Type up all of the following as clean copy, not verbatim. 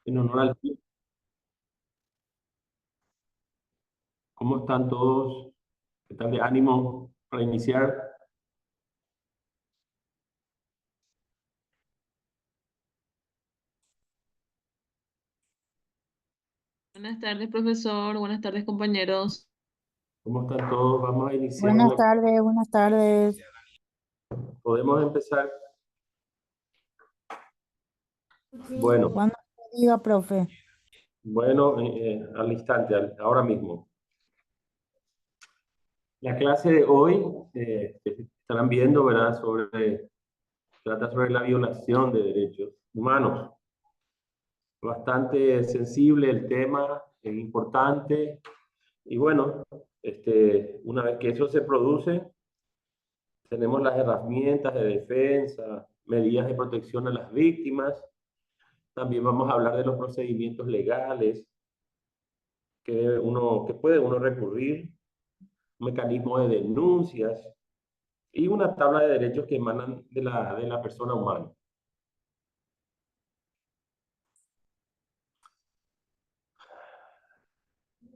En honor al tiempo. ¿Cómo están todos? ¿Qué tal de ánimo para iniciar? Buenas tardes, profesor. Buenas tardes, compañeros. ¿Cómo están todos? Vamos a iniciar Buenas tardes, buenas tardes. Podemos empezar. Bueno, Cuando me diga, profe. bueno, al instante, ahora mismo. La clase de hoy, que estarán viendo, ¿verdad? Trata sobre la violación de derechos humanos. Bastante sensible el tema, es importante. Y bueno, una vez que eso se produce, tenemos las herramientas de defensa, medidas de protección a las víctimas. También vamos a hablar de los procedimientos legales que puede uno recurrir, un mecanismo de denuncias y una tabla de derechos que emanan de la persona humana.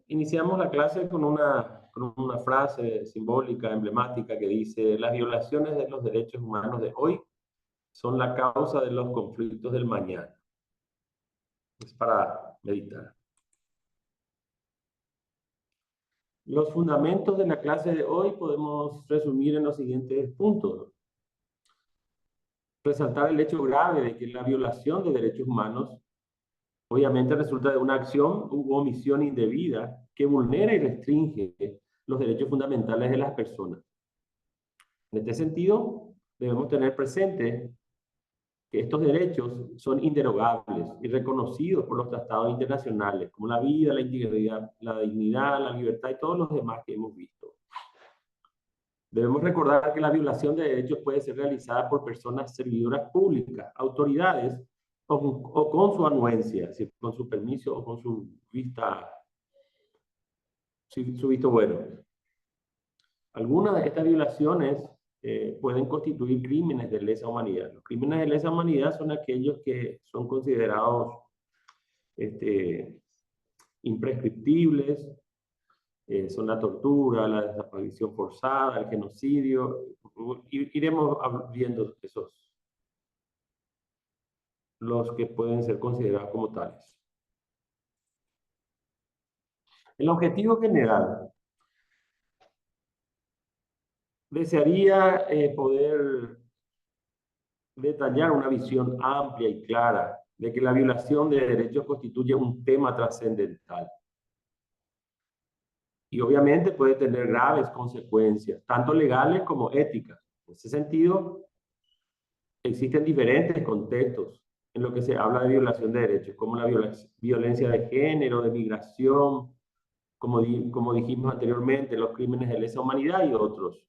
Iniciamos la clase con una frase simbólica, emblemática, que dice: las violaciones de los derechos humanos de hoy son la causa de los conflictos del mañana. Es para meditar. Los fundamentos de la clase de hoy podemos resumir en los siguientes puntos. Resaltar el hecho grave de que la violación de derechos humanos obviamente resulta de una acción u omisión indebida que vulnera y restringe los derechos fundamentales de las personas. En este sentido, debemos tener presente que estos derechos son inderogables y reconocidos por los tratados internacionales, como la vida, la integridad, la dignidad, la libertad y todos los demás que hemos visto. Debemos recordar que la violación de derechos puede ser realizada por personas servidoras públicas, autoridades o con su anuencia, es decir, con su permiso o con su visto bueno. Algunas de estas violaciones pueden constituir crímenes de lesa humanidad. Los crímenes de lesa humanidad son aquellos que son considerados este, imprescriptibles, son la tortura, la desaparición forzada, el genocidio. Iremos viendo los que pueden ser considerados como tales. El objetivo general. Desearía poder detallar una visión amplia y clara de que la violación de derechos constituye un tema trascendental. Y obviamente puede tener graves consecuencias, tanto legales como éticas. En ese sentido, existen diferentes contextos en lo que se habla de violación de derechos, como la violencia de género, de migración, como dijimos anteriormente, los crímenes de lesa humanidad y otros.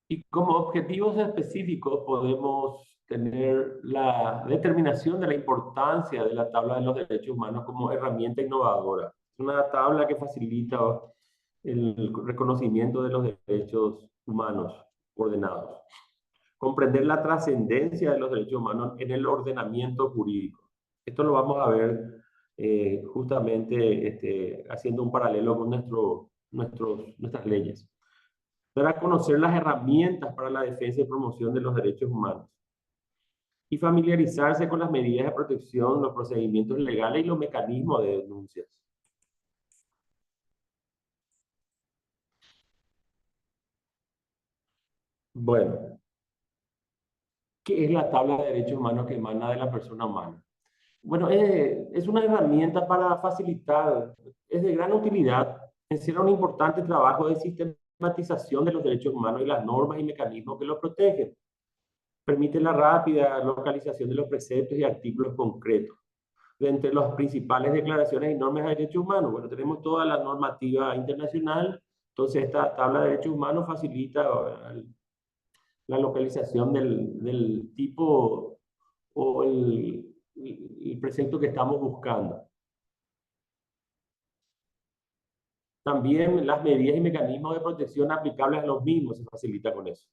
Y como objetivos específicos podemos tener la determinación de la importancia de la tabla de los derechos humanos como herramienta innovadora. Es una tabla que facilita el reconocimiento de los derechos humanos ordenados. Comprender la trascendencia de los derechos humanos en el ordenamiento jurídico. Esto lo vamos a ver justamente haciendo un paralelo con nuestras leyes. Para conocer las herramientas para la defensa y promoción de los derechos humanos y familiarizarse con las medidas de protección, los procedimientos legales y los mecanismos de denuncias. Bueno, ¿qué es la tabla de derechos humanos que emana de la persona humana? Bueno, es una herramienta para facilitar, es de gran utilidad, encierra un importante trabajo de sistematización de los derechos humanos y las normas y mecanismos que los protegen. Permite la rápida localización de los preceptos y artículos concretos. De entre las principales declaraciones y normas de derechos humanos, bueno, tenemos toda la normativa internacional, entonces esta tabla de derechos humanos facilita la localización del tipo o el precepto que estamos buscando. También las medidas y mecanismos de protección aplicables a los mismos se facilita con eso.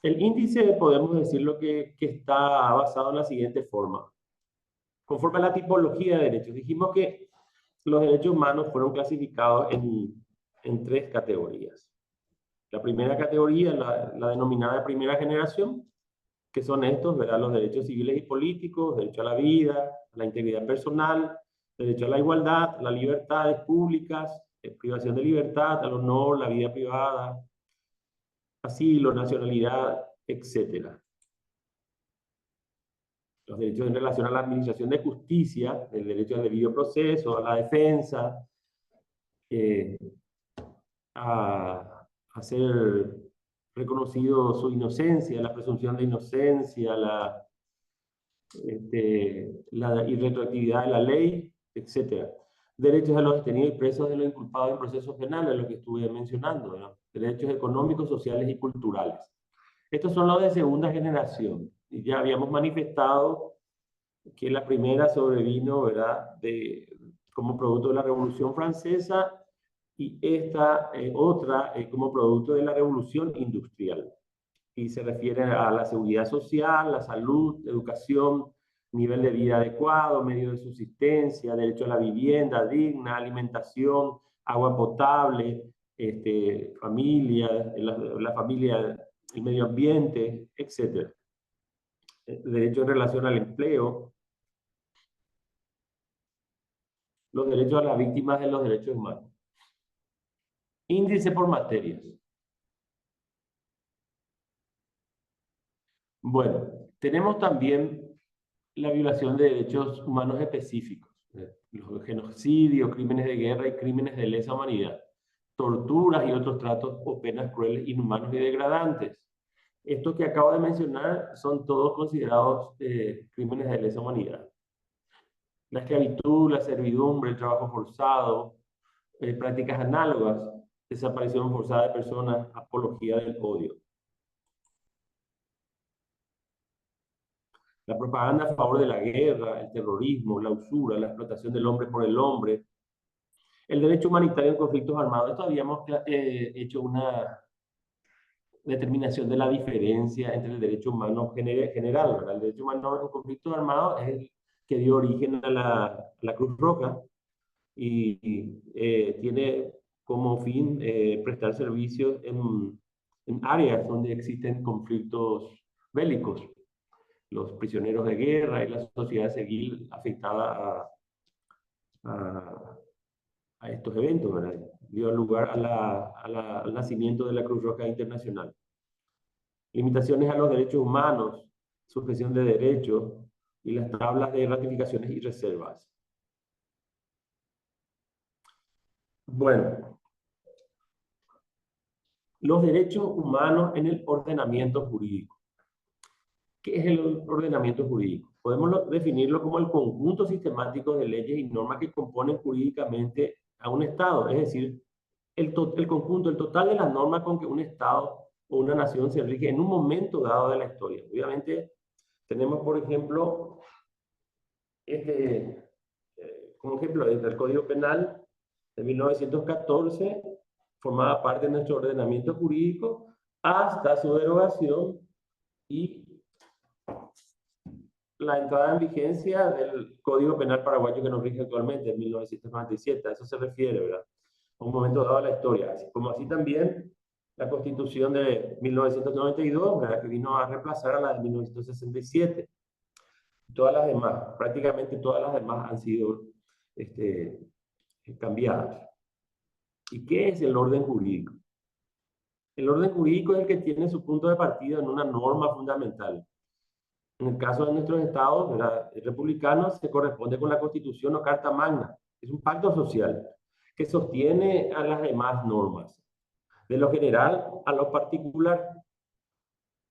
El índice podemos decirlo que está basado en la siguiente forma. Conforme a la tipología de derechos, dijimos que los derechos humanos fueron clasificados en tres categorías. La primera categoría, la denominada de primera generación, que son estos, ¿verdad? Los derechos civiles y políticos, derecho a la vida, a la integridad personal, derecho a la igualdad, a las libertades públicas, privación de libertad, al honor, la vida privada, asilo, nacionalidad, etc. Los derechos en relación a la administración de justicia, el derecho al debido proceso, a la defensa, eh, a ser reconocido su inocencia, la presunción de inocencia, la irretroactividad de la ley, etc. Derechos de los detenidos y presos de los inculpados en procesos penales, lo que estuve mencionando, ¿no? Derechos económicos, sociales y culturales. Estos son los de segunda generación. Y ya habíamos manifestado que la primera sobrevino, ¿verdad?, como producto de la Revolución Francesa, y esta otra como producto de la Revolución Industrial. Y se refiere a la seguridad social, la salud, educación, nivel de vida adecuado, medio de subsistencia, derecho a la vivienda digna, alimentación, agua potable, familia, la familia, el medio ambiente, etc. Derecho en relación al empleo, los derechos a las víctimas de los derechos humanos. Índice por materias. Bueno, tenemos también la violación de derechos humanos específicos, los genocidios, crímenes de guerra y crímenes de lesa humanidad, torturas y otros tratos o penas crueles, inhumanos y degradantes. Estos que acabo de mencionar son todos considerados crímenes de lesa humanidad. La esclavitud, la servidumbre, el trabajo forzado, prácticas análogas, desaparición forzada de personas, apología del odio. La propaganda a favor de la guerra, el terrorismo, la usura, la explotación del hombre por el hombre, el derecho humanitario en conflictos armados. Esto habíamos hecho una determinación de la diferencia entre el derecho humano general, ¿verdad? El derecho humano en conflictos armados es el que dio origen a la Cruz Roja y tiene como fin prestar servicios en áreas donde existen conflictos bélicos. Los prisioneros de guerra y la sociedad civil afectada a estos eventos, ¿verdad? Dio lugar al nacimiento de la Cruz Roja Internacional. Limitaciones a los derechos humanos, sujeción de derechos y las tablas de ratificaciones y reservas. Bueno, los derechos humanos en el ordenamiento jurídico. ¿Qué es el ordenamiento jurídico? Podemos definirlo como el conjunto sistemático de leyes y normas que componen jurídicamente a un Estado, es decir, el conjunto, el total de las normas con que un Estado o una nación se rige en un momento dado de la historia. Obviamente, tenemos, por ejemplo, como ejemplo, el Código Penal de 1914 formaba parte de nuestro ordenamiento jurídico hasta su derogación y la entrada en vigencia del Código Penal paraguayo que nos rige actualmente, en 1997. A eso se refiere, ¿verdad? A un momento dado de la historia. Así como así también la Constitución de 1992, ¿verdad?, que vino a reemplazar a la de 1967. Todas las demás, prácticamente todas las demás han sido cambiadas. ¿Y qué es el orden jurídico? El orden jurídico es el que tiene su punto de partida en una norma fundamental. En el caso de nuestros estados, ¿verdad?, republicanos, se corresponde con la Constitución o Carta Magna. Es un pacto social que sostiene a las demás normas, de lo general a lo particular.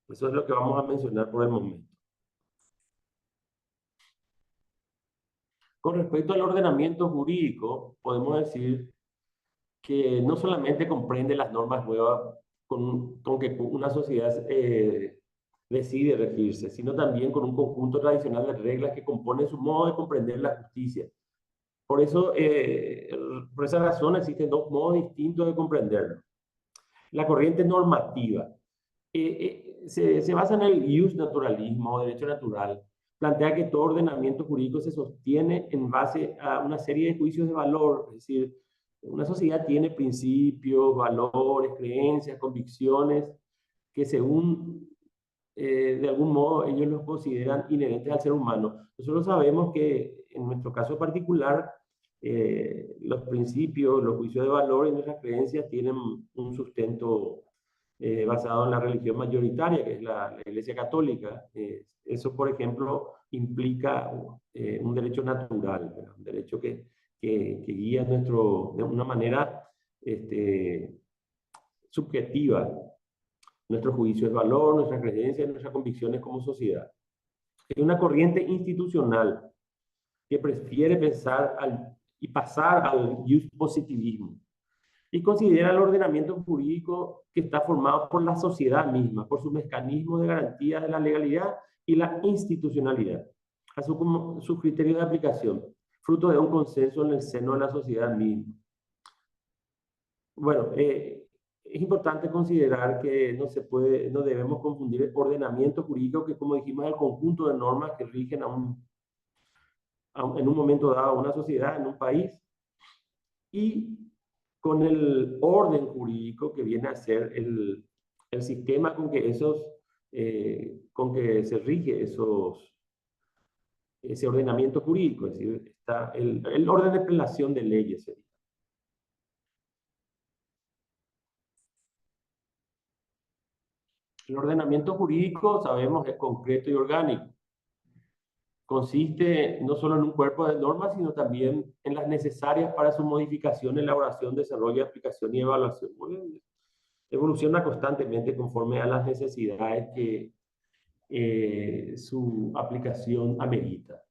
Eso es lo que vamos a mencionar por el momento. Con respecto al ordenamiento jurídico, podemos decir que no solamente comprende las normas nuevas con que una sociedad decide regirse, sino también con un conjunto tradicional de reglas que componen su modo de comprender la justicia. Por eso, por esa razón existen dos modos distintos de comprenderlo. La corriente normativa, se basa en el ius naturalismo, derecho natural. Plantea que todo ordenamiento jurídico se sostiene en base a una serie de juicios de valor, es decir, una sociedad tiene principios, valores, creencias, convicciones, que según, de algún modo, ellos los consideran inherentes al ser humano. Nosotros sabemos que en nuestro caso particular, los principios, los juicios de valor y nuestras creencias tienen un sustento basado en la religión mayoritaria, que es la Iglesia Católica. Eso, por ejemplo, implica un derecho natural, ¿verdad? Un derecho que guía de una manera subjetiva nuestro juicio de valor, nuestras creencias, nuestras convicciones como sociedad. Es una corriente institucional que prefiere pensar y pasar al positivismo y considera el ordenamiento jurídico que está formado por la sociedad misma, por sus mecanismos de garantía de la legalidad y la institucionalidad, a su criterio de aplicación, fruto de un consenso en el seno de la sociedad misma. Bueno, es importante considerar que no debemos confundir el ordenamiento jurídico, que como dijimos es el conjunto de normas que rigen en un momento dado a una sociedad, en un país, y con el orden jurídico que viene a ser el sistema con que con que se rige ese ordenamiento jurídico, es decir, está el orden de prelación de leyes. El ordenamiento jurídico, sabemos, es concreto y orgánico. Consiste no solo en un cuerpo de normas, sino también en las necesarias para su modificación, elaboración, desarrollo, aplicación y evaluación. Evoluciona constantemente conforme a las necesidades que su aplicación amerita.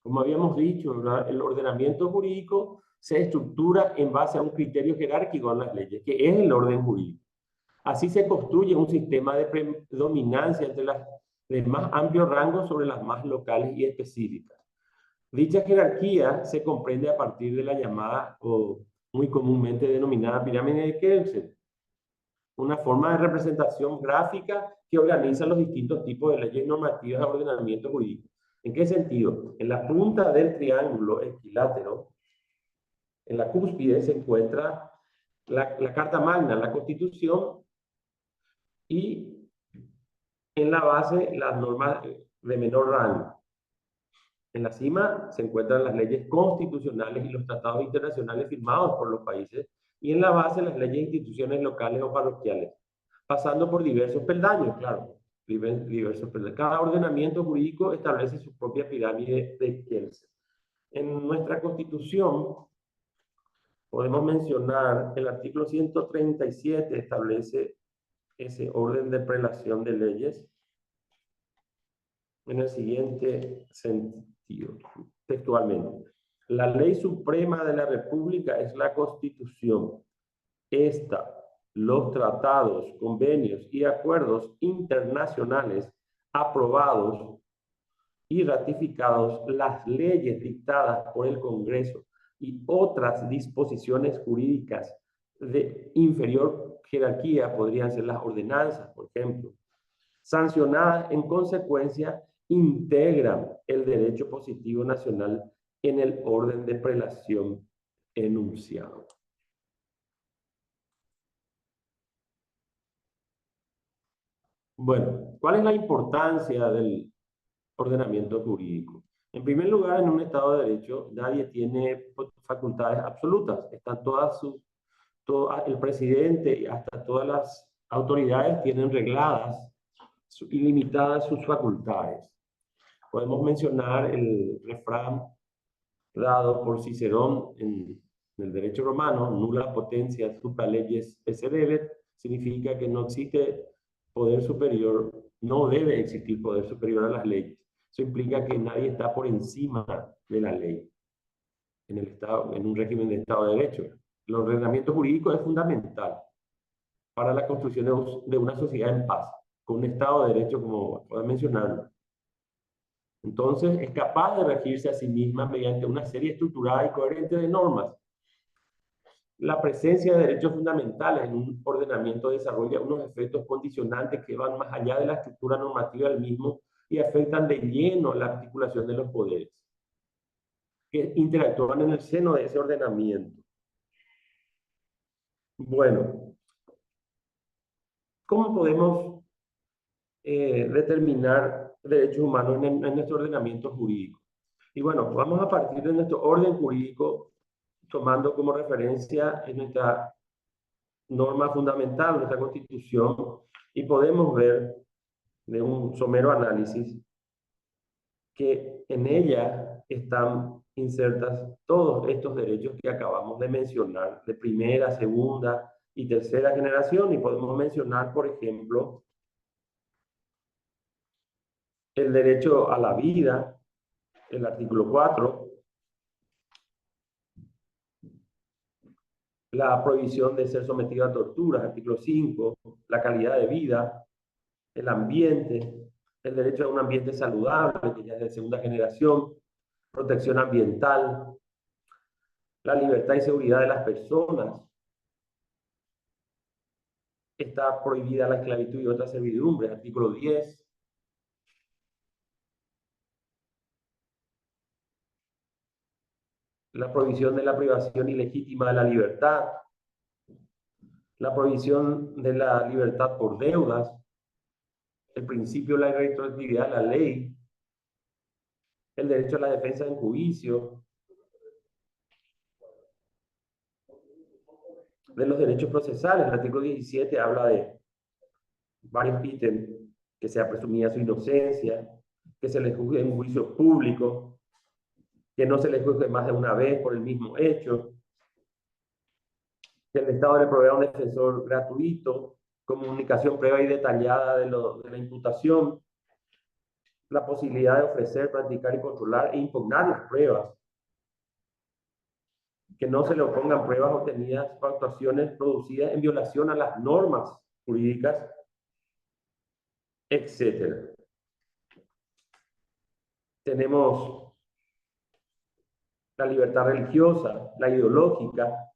Como habíamos dicho, ¿verdad? El ordenamiento jurídico se estructura en base a un criterio jerárquico en las leyes, que es el orden jurídico. Así se construye un sistema de predominancia entre las de más amplio rango sobre las más locales y específicas. Dicha jerarquía se comprende a partir de la llamada, o muy comúnmente denominada pirámide de Kelsen, una forma de representación gráfica que organiza los distintos tipos de leyes normativas de ordenamiento jurídico. ¿En qué sentido? En la punta del triángulo equilátero, en la cúspide, se encuentra la Carta Magna, la Constitución, y en la base las normas de menor rango. En la cima se encuentran las leyes constitucionales y los tratados internacionales firmados por los países, y en la base las leyes de instituciones locales o parroquiales, pasando por diversos peldaños, claro, diversos peldaños. Cada ordenamiento jurídico establece su propia pirámide de Kelsen. En nuestra Constitución podemos mencionar el artículo 137, establece ese orden de prelación de leyes en el siguiente sentido, textualmente. La ley suprema de la República es la Constitución. Esta, los tratados, convenios y acuerdos internacionales aprobados y ratificados, las leyes dictadas por el Congreso y otras disposiciones jurídicas de inferior jerarquía, podrían ser las ordenanzas, por ejemplo, sancionadas en consecuencia, integran el derecho positivo nacional en el orden de prelación enunciado. Bueno, ¿cuál es la importancia del ordenamiento jurídico? En primer lugar, en un Estado de Derecho, nadie tiene facultades absolutas. Están el presidente y hasta todas las autoridades tienen regladas y limitadas sus facultades. Podemos mencionar el refrán dado por Cicerón en el derecho romano: nulla potentia supra leyes esse debet. Significa que no existe poder superior, no debe existir poder superior a las leyes. Eso implica que nadie está por encima de la ley en el Estado, en un régimen de Estado de Derecho. El ordenamiento jurídico es fundamental para la construcción de una sociedad en paz, con un Estado de Derecho, como puedo mencionarlo. Entonces, es capaz de regirse a sí misma mediante una serie estructurada y coherente de normas La presencia de derechos fundamentales en un ordenamiento desarrolla unos efectos condicionantes que van más allá de la estructura normativa del mismo y afectan de lleno la articulación de los poderes que interactúan en el seno de ese ordenamiento. Bueno, ¿cómo podemos determinar derechos humanos en nuestro ordenamiento jurídico? Y bueno, vamos a partir de nuestro orden jurídico, tomando como referencia en nuestra norma fundamental, nuestra Constitución, y podemos ver de un somero análisis que en ella están insertas todos estos derechos que acabamos de mencionar, de primera, segunda y tercera generación, y podemos mencionar, por ejemplo, el derecho a la vida, el artículo 4, la prohibición de ser sometido a torturas, artículo 5, la calidad de vida, el ambiente, el derecho a un ambiente saludable, que ya es de segunda generación, protección ambiental, la libertad y seguridad de las personas, está prohibida la esclavitud y otras servidumbres, artículo 10, la prohibición de la privación ilegítima de la libertad, la prohibición de la libertad por deudas, el principio de la retroactividad de la ley, el derecho a la defensa en juicio, de los derechos procesales. El artículo 17 habla de varios ítems, que sea presumida su inocencia, que se le juzgue en un juicio público, que no se le juzgue más de una vez por el mismo hecho, que el Estado le provea un defensor gratuito, comunicación previa y detallada de la imputación, la posibilidad de ofrecer, practicar y controlar e impugnar las pruebas, que no se le opongan pruebas obtenidas por actuaciones producidas en violación a las normas jurídicas, etc. Tenemos la libertad religiosa, la ideológica,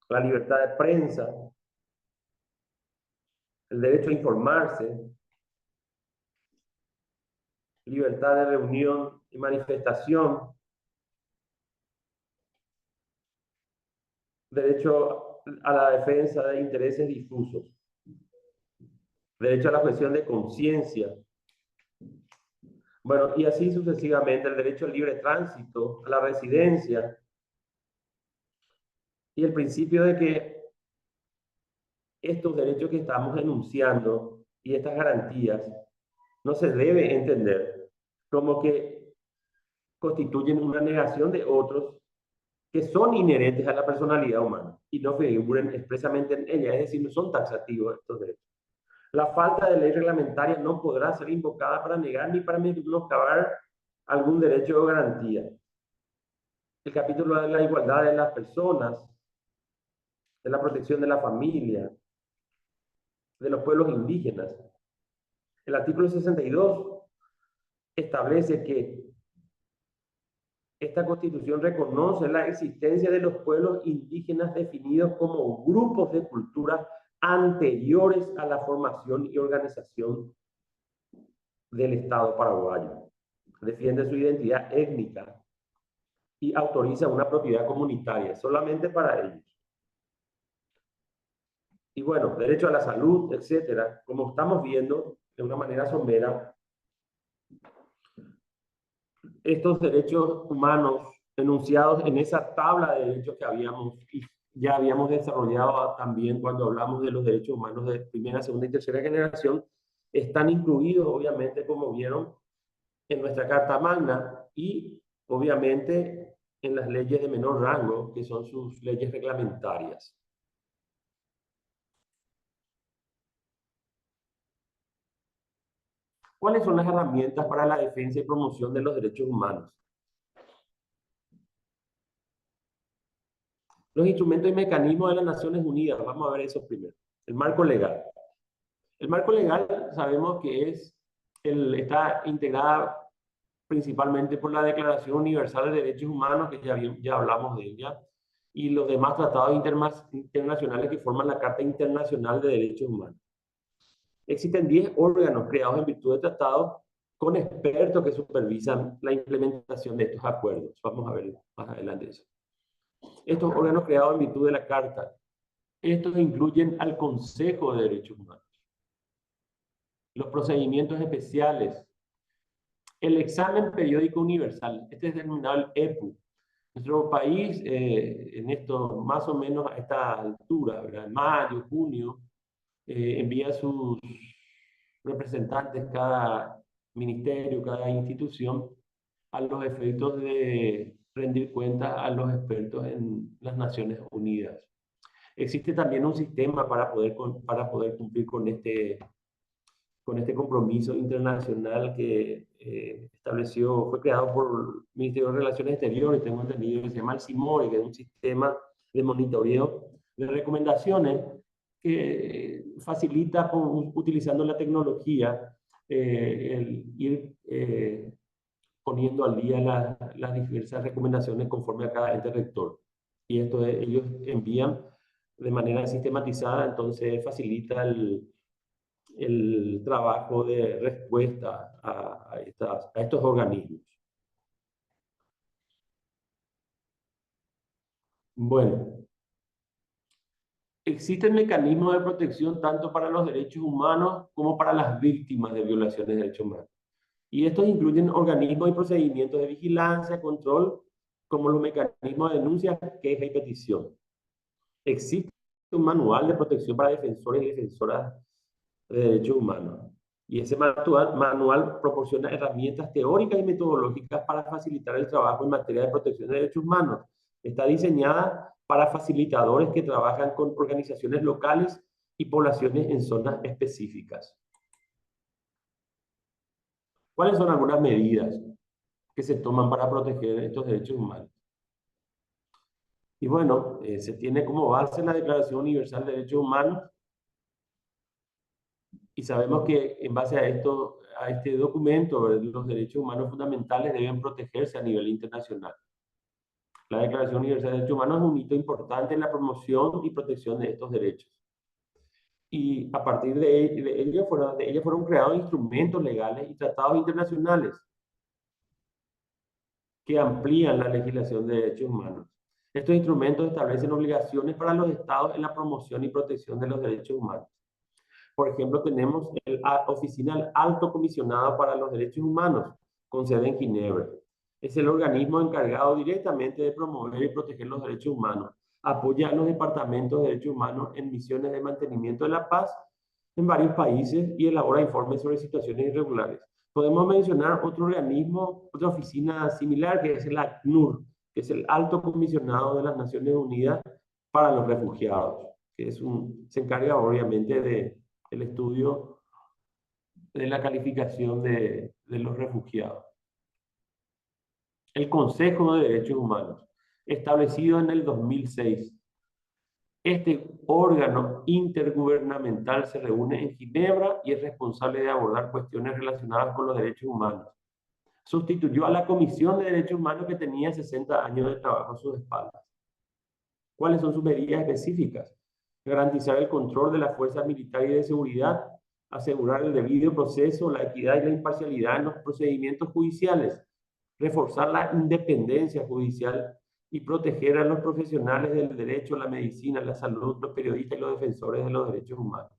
la libertad de prensa, el derecho a informarse, libertad de reunión y manifestación, derecho a la defensa de intereses difusos, derecho a la objeción de conciencia. Bueno, y así sucesivamente, el derecho al libre tránsito, a la residencia, y el principio de que estos derechos que estamos enunciando y estas garantías no se debe entender como que constituyen una negación de otros que son inherentes a la personalidad humana y no figuran expresamente en ella, es decir, no son taxativos estos derechos. La falta de ley reglamentaria no podrá ser invocada para negar ni para menoscabar algún derecho o garantía. El capítulo de la igualdad de las personas, de la protección de la familia, de los pueblos indígenas. El artículo 62 establece que esta Constitución reconoce la existencia de los pueblos indígenas definidos como grupos de cultura anteriores a la formación y organización del Estado paraguayo. Defiende su identidad étnica y autoriza una propiedad comunitaria solamente para ellos. Y bueno, derecho a la salud, etcétera. Como estamos viendo de una manera somera, estos derechos humanos enunciados en esa tabla de derechos que ya habíamos desarrollado también cuando hablamos de los derechos humanos de primera, segunda y tercera generación, están incluidos, obviamente, como vieron, en nuestra Carta Magna y, obviamente, en las leyes de menor rango, que son sus leyes reglamentarias. ¿Cuáles son las herramientas para la defensa y promoción de los derechos humanos? Los instrumentos y mecanismos de las Naciones Unidas, vamos a ver eso primero. El marco legal. El marco legal sabemos que está integrada principalmente por la Declaración Universal de Derechos Humanos, que ya hablamos de ella, y los demás tratados internacionales que forman la Carta Internacional de Derechos Humanos. Existen 10 órganos creados en virtud del tratado con expertos que supervisan la implementación de estos acuerdos. Vamos a ver más adelante eso. Estos órganos creados en virtud de la Carta, estos incluyen al Consejo de Derechos Humanos, los procedimientos especiales, el examen periódico universal, este es denominado el EPU. Nuestro país, en esto, más o menos a esta altura, ¿verdad? En mayo, junio, envía sus representantes, cada ministerio, cada institución, a los efectos de rendir cuentas a los expertos en las Naciones Unidas. Existe también un sistema para poder cumplir con este compromiso internacional que fue creado por el Ministerio de Relaciones Exteriores, tengo entendido, que se llama el CIMORE, que es un sistema de monitoreo de recomendaciones que facilita, utilizando la tecnología, el ir poniendo al día las diversas recomendaciones conforme a cada ente rector. Y esto ellos envían de manera sistematizada, entonces facilita el trabajo de respuesta a estos organismos. Bueno, existen mecanismos de protección tanto para los derechos humanos como para las víctimas de violaciones de derechos humanos. Y estos incluyen organismos y procedimientos de vigilancia, control, como los mecanismos de denuncia, queja y petición. Existe un manual de protección para defensores y defensoras de derechos humanos. Y ese manual proporciona herramientas teóricas y metodológicas para facilitar el trabajo en materia de protección de derechos humanos. Está diseñada para facilitadores que trabajan con organizaciones locales y poblaciones en zonas específicas. ¿Cuáles son algunas medidas que se toman para proteger estos derechos humanos? Y bueno, se tiene como base la Declaración Universal de Derechos Humanos, y sabemos que en base a este documento, los derechos humanos fundamentales deben protegerse a nivel internacional. La Declaración Universal de Derechos Humanos es un hito importante en la promoción y protección de estos derechos. Y a partir de ella fueron creados instrumentos legales y tratados internacionales que amplían la legislación de derechos humanos. Estos instrumentos establecen obligaciones para los estados en la promoción y protección de los derechos humanos. Por ejemplo, tenemos la Oficina del Alto Comisionado para los Derechos Humanos, con sede en Ginebra. Es el organismo encargado directamente de promover y proteger los derechos humanos. Apoya a los departamentos de derechos humanos en misiones de mantenimiento de la paz en varios países y elabora informes sobre situaciones irregulares. Podemos mencionar otro organismo, otra oficina similar, que es el ACNUR, que es el Alto Comisionado de las Naciones Unidas para los Refugiados, que se encarga obviamente del estudio de la calificación de los refugiados. El Consejo de Derechos Humanos, establecido en el 2006. Este órgano intergubernamental se reúne en Ginebra y es responsable de abordar cuestiones relacionadas con los derechos humanos. Sustituyó a la Comisión de Derechos Humanos, que tenía 60 años de trabajo a sus espaldas. ¿Cuáles son sus medidas específicas? Garantizar el control de las fuerzas militares y de seguridad, asegurar el debido proceso, la equidad y la imparcialidad en los procedimientos judiciales, reforzar la independencia judicial y proteger a los profesionales del derecho, la medicina, la salud, los periodistas y los defensores de los derechos humanos.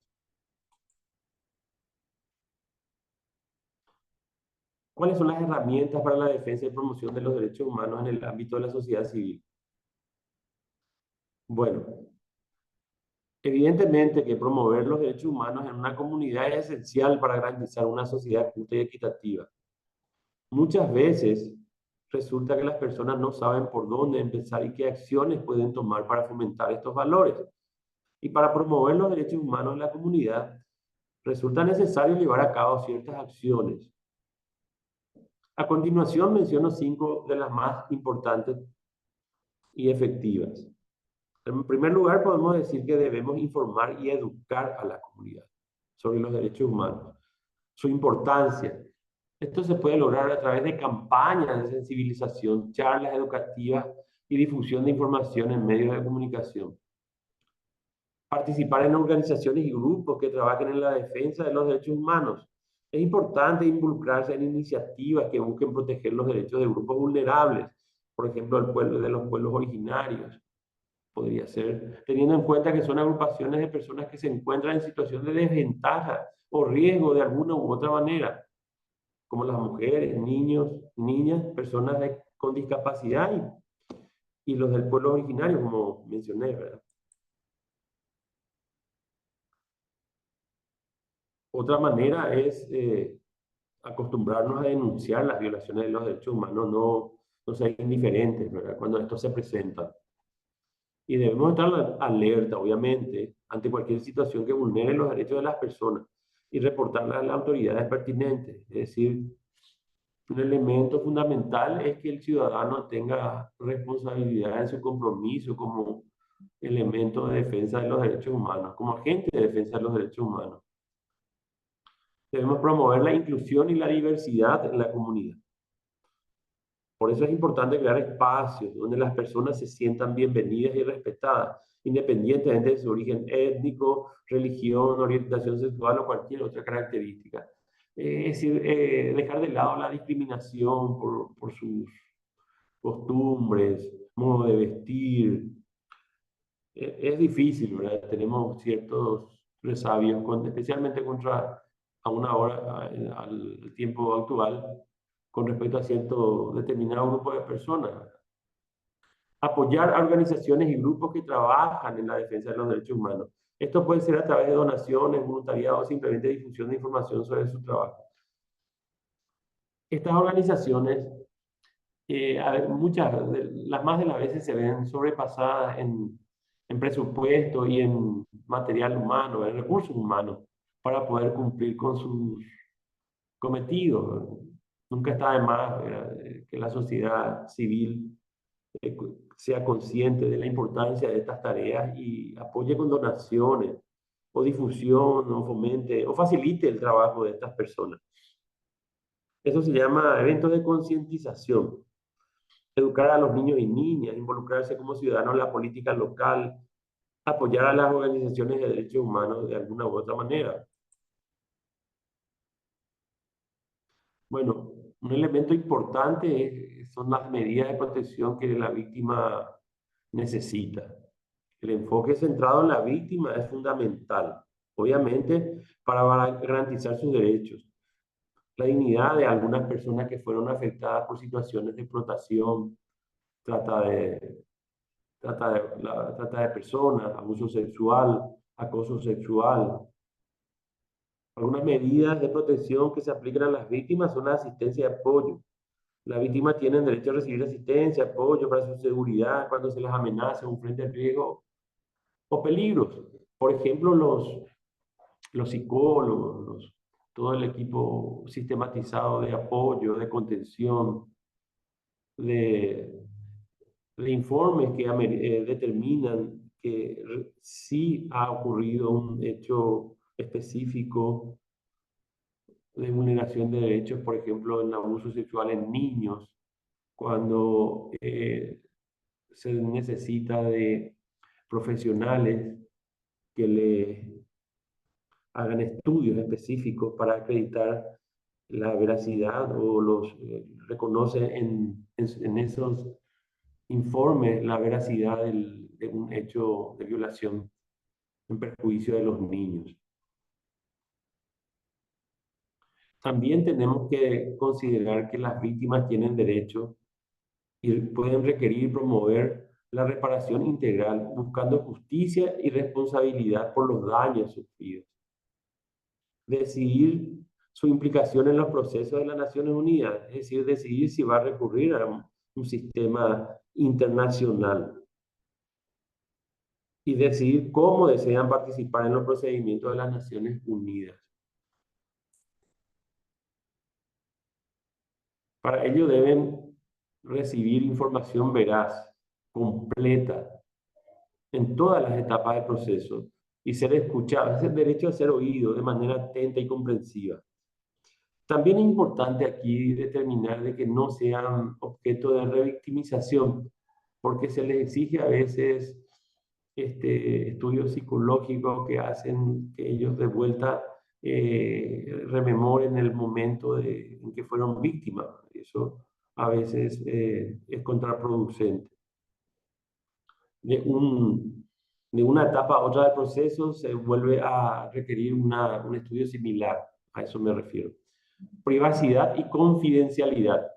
¿Cuáles son las herramientas para la defensa y promoción de los derechos humanos en el ámbito de la sociedad civil? Bueno, evidentemente que promover los derechos humanos en una comunidad es esencial para garantizar una sociedad justa y equitativa. Muchas veces resulta que las personas no saben por dónde empezar y qué acciones pueden tomar para fomentar estos valores. Y para promover los derechos humanos en la comunidad, resulta necesario llevar a cabo ciertas acciones. A continuación menciono 5 de las más importantes y efectivas. En primer lugar, podemos decir que debemos informar y educar a la comunidad sobre los derechos humanos, su importancia. Esto se puede lograr a través de campañas de sensibilización, charlas educativas y difusión de información en medios de comunicación. Participar en organizaciones y grupos que trabajen en la defensa de los derechos humanos. Es importante involucrarse en iniciativas que busquen proteger los derechos de grupos vulnerables, por ejemplo, el pueblo de los pueblos originarios. Podría ser, teniendo en cuenta que son agrupaciones de personas que se encuentran en situación de desventaja o riesgo de alguna u otra manera, como las mujeres, niños, niñas, personas con discapacidad y los del pueblo originario, como mencioné, ¿verdad? Otra manera es acostumbrarnos a denunciar las violaciones de los derechos humanos, no ser indiferentes, ¿verdad? Cuando esto se presenta. Y debemos estar alerta, obviamente, ante cualquier situación que vulnere los derechos de las personas y reportarla a las autoridades pertinentes. Es decir, un elemento fundamental es que el ciudadano tenga responsabilidad en su compromiso como elemento de defensa de los derechos humanos, como agente de defensa de los derechos humanos. Debemos promover la inclusión y la diversidad en la comunidad. Por eso es importante crear espacios donde las personas se sientan bienvenidas y respetadas, independientemente de su origen étnico, religión, orientación sexual o cualquier otra característica. Es decir, dejar de lado la discriminación por sus costumbres, modo de vestir. Es difícil, ¿verdad? Tenemos ciertos resabios, especialmente contra a una hora, al tiempo actual, con respecto a cierto determinado grupo de personas. Apoyar a organizaciones y grupos que trabajan en la defensa de los derechos humanos. Esto puede ser a través de donaciones, voluntariado o simplemente difusión de información sobre su trabajo. Estas organizaciones, las más de las veces se ven sobrepasadas en presupuesto y en material humano, en recursos humanos, para poder cumplir con sus cometidos. Nunca está de más, ¿verdad?, que la sociedad civil sea consciente de la importancia de estas tareas y apoye con donaciones o difusión o fomente o facilite el trabajo de estas personas. Eso se llama eventos de concientización. Educar a los niños y niñas, involucrarse como ciudadanos en la política local, apoyar a las organizaciones de derechos humanos de alguna u otra manera. Bueno, un elemento importante son las medidas de protección que la víctima necesita. El enfoque centrado en la víctima es fundamental, obviamente, para garantizar sus derechos. La dignidad de algunas personas que fueron afectadas por situaciones de explotación, trata de personas, abuso sexual, acoso sexual. Algunas medidas de protección que se aplican a las víctimas son la asistencia y apoyo. Las víctimas tienen derecho a recibir asistencia, apoyo para su seguridad cuando se les amenaza un frente de riesgo o peligros. Por ejemplo, los psicólogos, todo el equipo sistematizado de apoyo, de contención, de informes que determinan que sí ha ocurrido un hecho específico de vulneración de derechos, por ejemplo, en abuso sexual en niños, cuando se necesita de profesionales que le hagan estudios específicos para acreditar la veracidad o reconoce en esos informes la veracidad de un hecho de violación en perjuicio de los niños. También tenemos que considerar que las víctimas tienen derecho y pueden requerir y promover la reparación integral, buscando justicia y responsabilidad por los daños sufridos. Decidir su implicación en los procesos de las Naciones Unidas, es decir, decidir si va a recurrir a un sistema internacional y decidir cómo desean participar en los procedimientos de las Naciones Unidas. Para ello deben recibir información veraz, completa, en todas las etapas del proceso y ser escuchados. Es el derecho a ser oído de manera atenta y comprensiva. También es importante aquí determinar de que no sean objeto de revictimización, porque se les exige a veces estudios psicológicos que hacen que ellos de vuelta rememoren el momento en que fueron víctimas. Eso a veces es contraproducente. De, de una etapa a otra del proceso se vuelve a requerir un estudio similar, a eso me refiero. Privacidad y confidencialidad.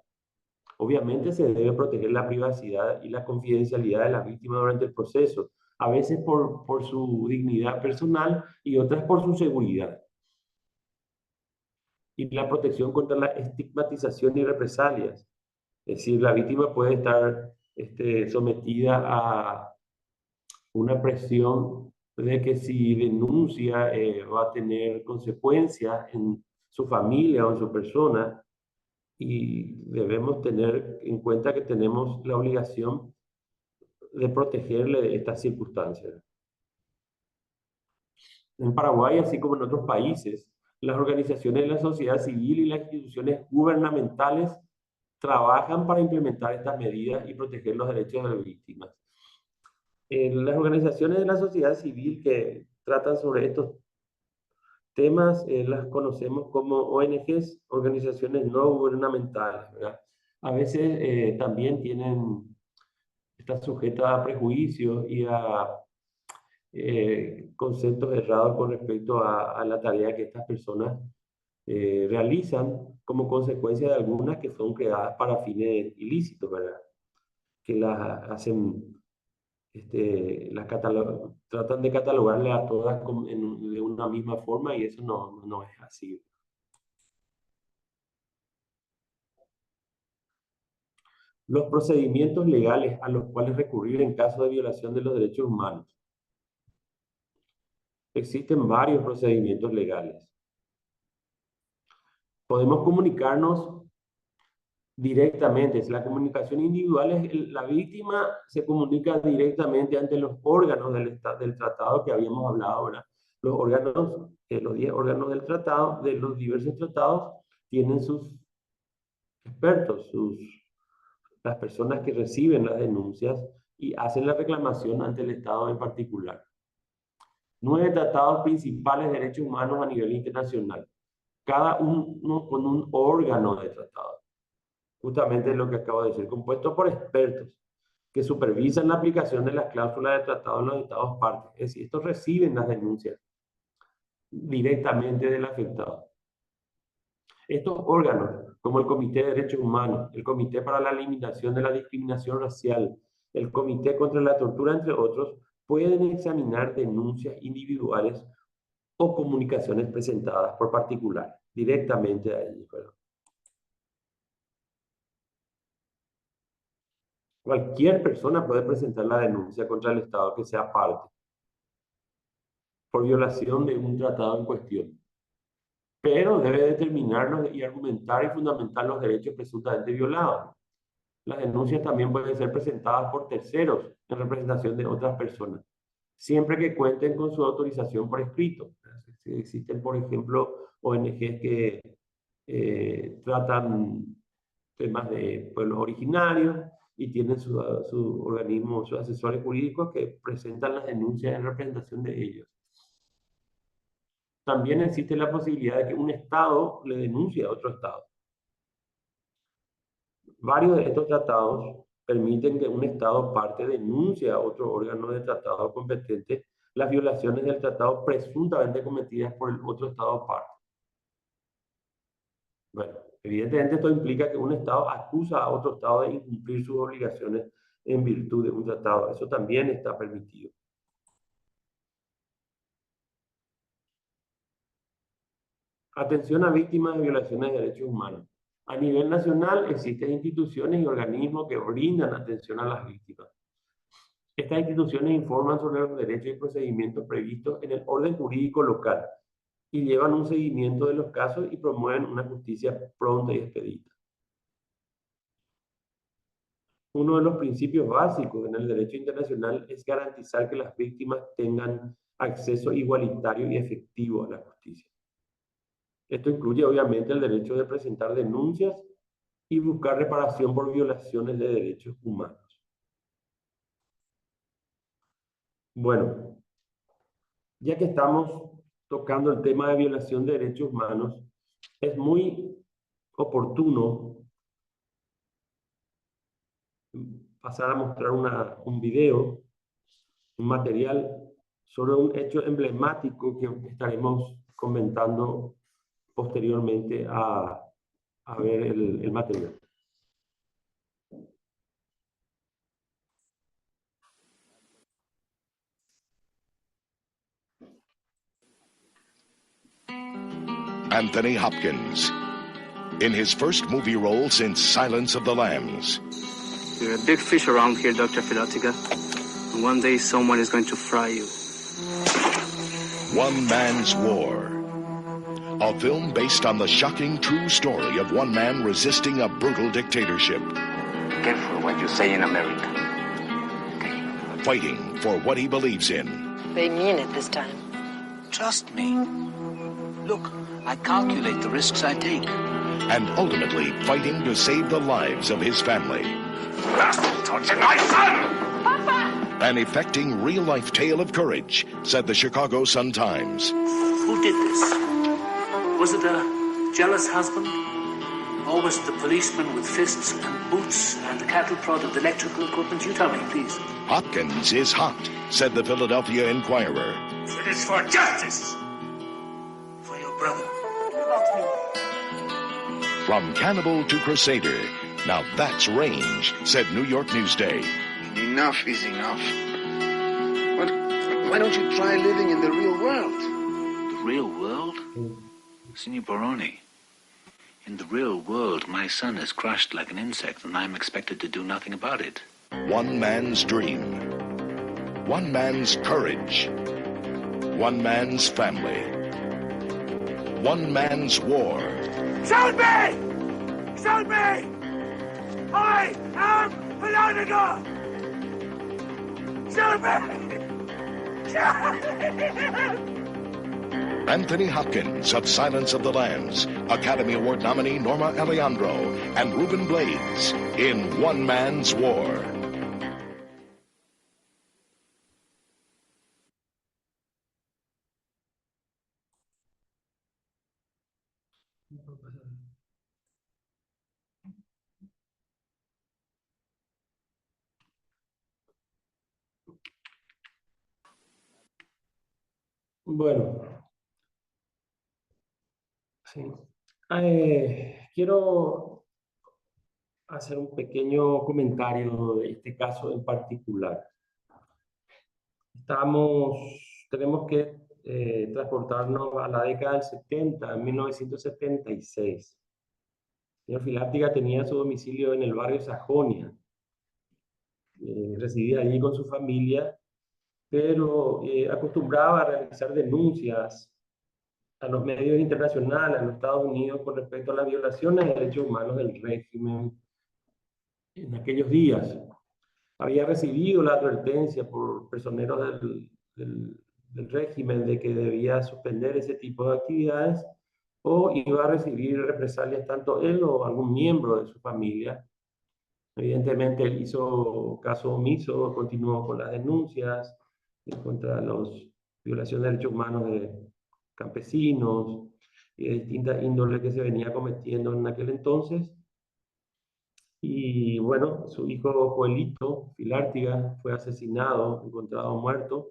Obviamente se debe proteger la privacidad y la confidencialidad de la víctima durante el proceso, a veces por su dignidad personal y otras por su seguridad. Y la protección contra la estigmatización y represalias. Es decir, la víctima puede estar sometida a una presión de que si denuncia va a tener consecuencias en su familia o en su persona, y debemos tener en cuenta que tenemos la obligación de protegerle de estas circunstancias. En Paraguay, así como en otros países, las organizaciones de la sociedad civil y las instituciones gubernamentales trabajan para implementar estas medidas y proteger los derechos de las víctimas. Las organizaciones de la sociedad civil que tratan sobre estos temas las conocemos como ONGs, organizaciones no gubernamentales, ¿verdad? A veces también están sujetas a prejuicios y a conceptos errados con respecto a la tarea que estas personas realizan como consecuencia de algunas que son creadas para fines ilícitos, ¿verdad? Que las hacen tratan de catalogarle a todas de una misma forma y eso no es así. Los procedimientos legales a los cuales recurrir en caso de violación de los derechos humanos. Existen varios procedimientos legales. Podemos comunicarnos directamente. La comunicación individual es la víctima se comunica directamente ante los órganos del tratado que habíamos hablado, ¿verdad? Los órganos, los 10 órganos del tratado, de los diversos tratados, tienen sus expertos, las personas que reciben las denuncias y hacen la reclamación ante el Estado en particular. 9 tratados principales de derechos humanos a nivel internacional, cada uno con un órgano de tratado. Justamente lo que acabo de decir, compuesto por expertos que supervisan la aplicación de las cláusulas de tratado en los estados partes. Es decir, estos reciben las denuncias directamente del afectado. Estos órganos, como el Comité de Derechos Humanos, el Comité para la Eliminación de la Discriminación Racial, el Comité contra la Tortura, entre otros, pueden examinar denuncias individuales o comunicaciones presentadas por particulares directamente a ellos. Cualquier persona puede presentar la denuncia contra el Estado que sea parte por violación de un tratado en cuestión, pero debe determinarlos y argumentar y fundamentar los derechos presuntamente violados. Las denuncias también pueden ser presentadas por terceros en representación de otras personas, siempre que cuenten con su autorización por escrito. Existen, por ejemplo, ONGs que tratan temas de pueblos originarios y tienen su organismo, sus asesores jurídicos que presentan las denuncias en representación de ellos. También existe la posibilidad de que un Estado le denuncie a otro Estado. Varios de estos tratados permiten que un Estado parte denuncie a otro órgano de tratado competente las violaciones del tratado presuntamente cometidas por el otro Estado parte. Bueno, evidentemente esto implica que un Estado acusa a otro Estado de incumplir sus obligaciones en virtud de un tratado. Eso también está permitido. Atención a víctimas de violaciones de derechos humanos. A nivel nacional existen instituciones y organismos que brindan atención a las víctimas. Estas instituciones informan sobre los derechos y procedimientos previstos en el orden jurídico local y llevan un seguimiento de los casos y promueven una justicia pronta y expedita. Uno de los principios básicos en el derecho internacional es garantizar que las víctimas tengan acceso igualitario y efectivo a la justicia. Esto incluye obviamente el derecho de presentar denuncias y buscar reparación por violaciones de derechos humanos. Bueno, ya que estamos tocando el tema de violación de derechos humanos, es muy oportuno pasar a mostrar un video, un material sobre un hecho emblemático que estaremos comentando posteriormente a ver el material. Anthony Hopkins, in his first movie role since Silence of the Lambs. You're a big fish around here, Dr. Filotica. And one day someone is going to fry you. One Man's War. A film based on the shocking true story of one man resisting a brutal dictatorship. Careful what you say in America. Fighting for what he believes in. They mean it this time. Trust me. Look, I calculate the risks I take. And ultimately fighting to save the lives of his family. Bastard tortured my son! Papa! An affecting real-life tale of courage, said the Chicago Sun-Times. Who did this? Was it a jealous husband? Or was it the policeman with fists and boots and the cattle prod and electrical equipment? You tell me, please. Hopkins is hot, said the Philadelphia Inquirer. It is for justice! For your brother. From cannibal to crusader. Now that's range, said New York Newsday. Enough is enough. But why don't you try living in the real world? The real world? Signor Baroni, in the real world, my son is crushed like an insect and I'm expected to do nothing about it. One man's dream. One man's courage. One man's family. One man's war. Shoot me! Shoot me! I am Filotica! Shoot me! Shoot me! Anthony Hopkins of Silence of the Lambs, Academy Award nominee Norma Alejandro, and Ruben Blades in One Man's War. Bueno, sí. Quiero hacer un pequeño comentario de este caso en particular. Tenemos que transportarnos a la década del 70, en 1976. El señor Filártiga tenía su domicilio en el barrio Sajonia. Residía allí con su familia, pero acostumbraba a realizar denuncias a los medios internacionales, a los Estados Unidos, con respecto a las violaciones de derechos humanos del régimen en aquellos días. Había recibido la advertencia por personeros del régimen de que debía suspender ese tipo de actividades o iba a recibir represalias tanto él o algún miembro de su familia. Evidentemente él hizo caso omiso, continuó con las denuncias contra las violaciones de derechos humanos de campesinos y de distintas índoles que se venía cometiendo en aquel entonces. Y bueno, su hijo Joelito Filártiga fue asesinado, encontrado muerto,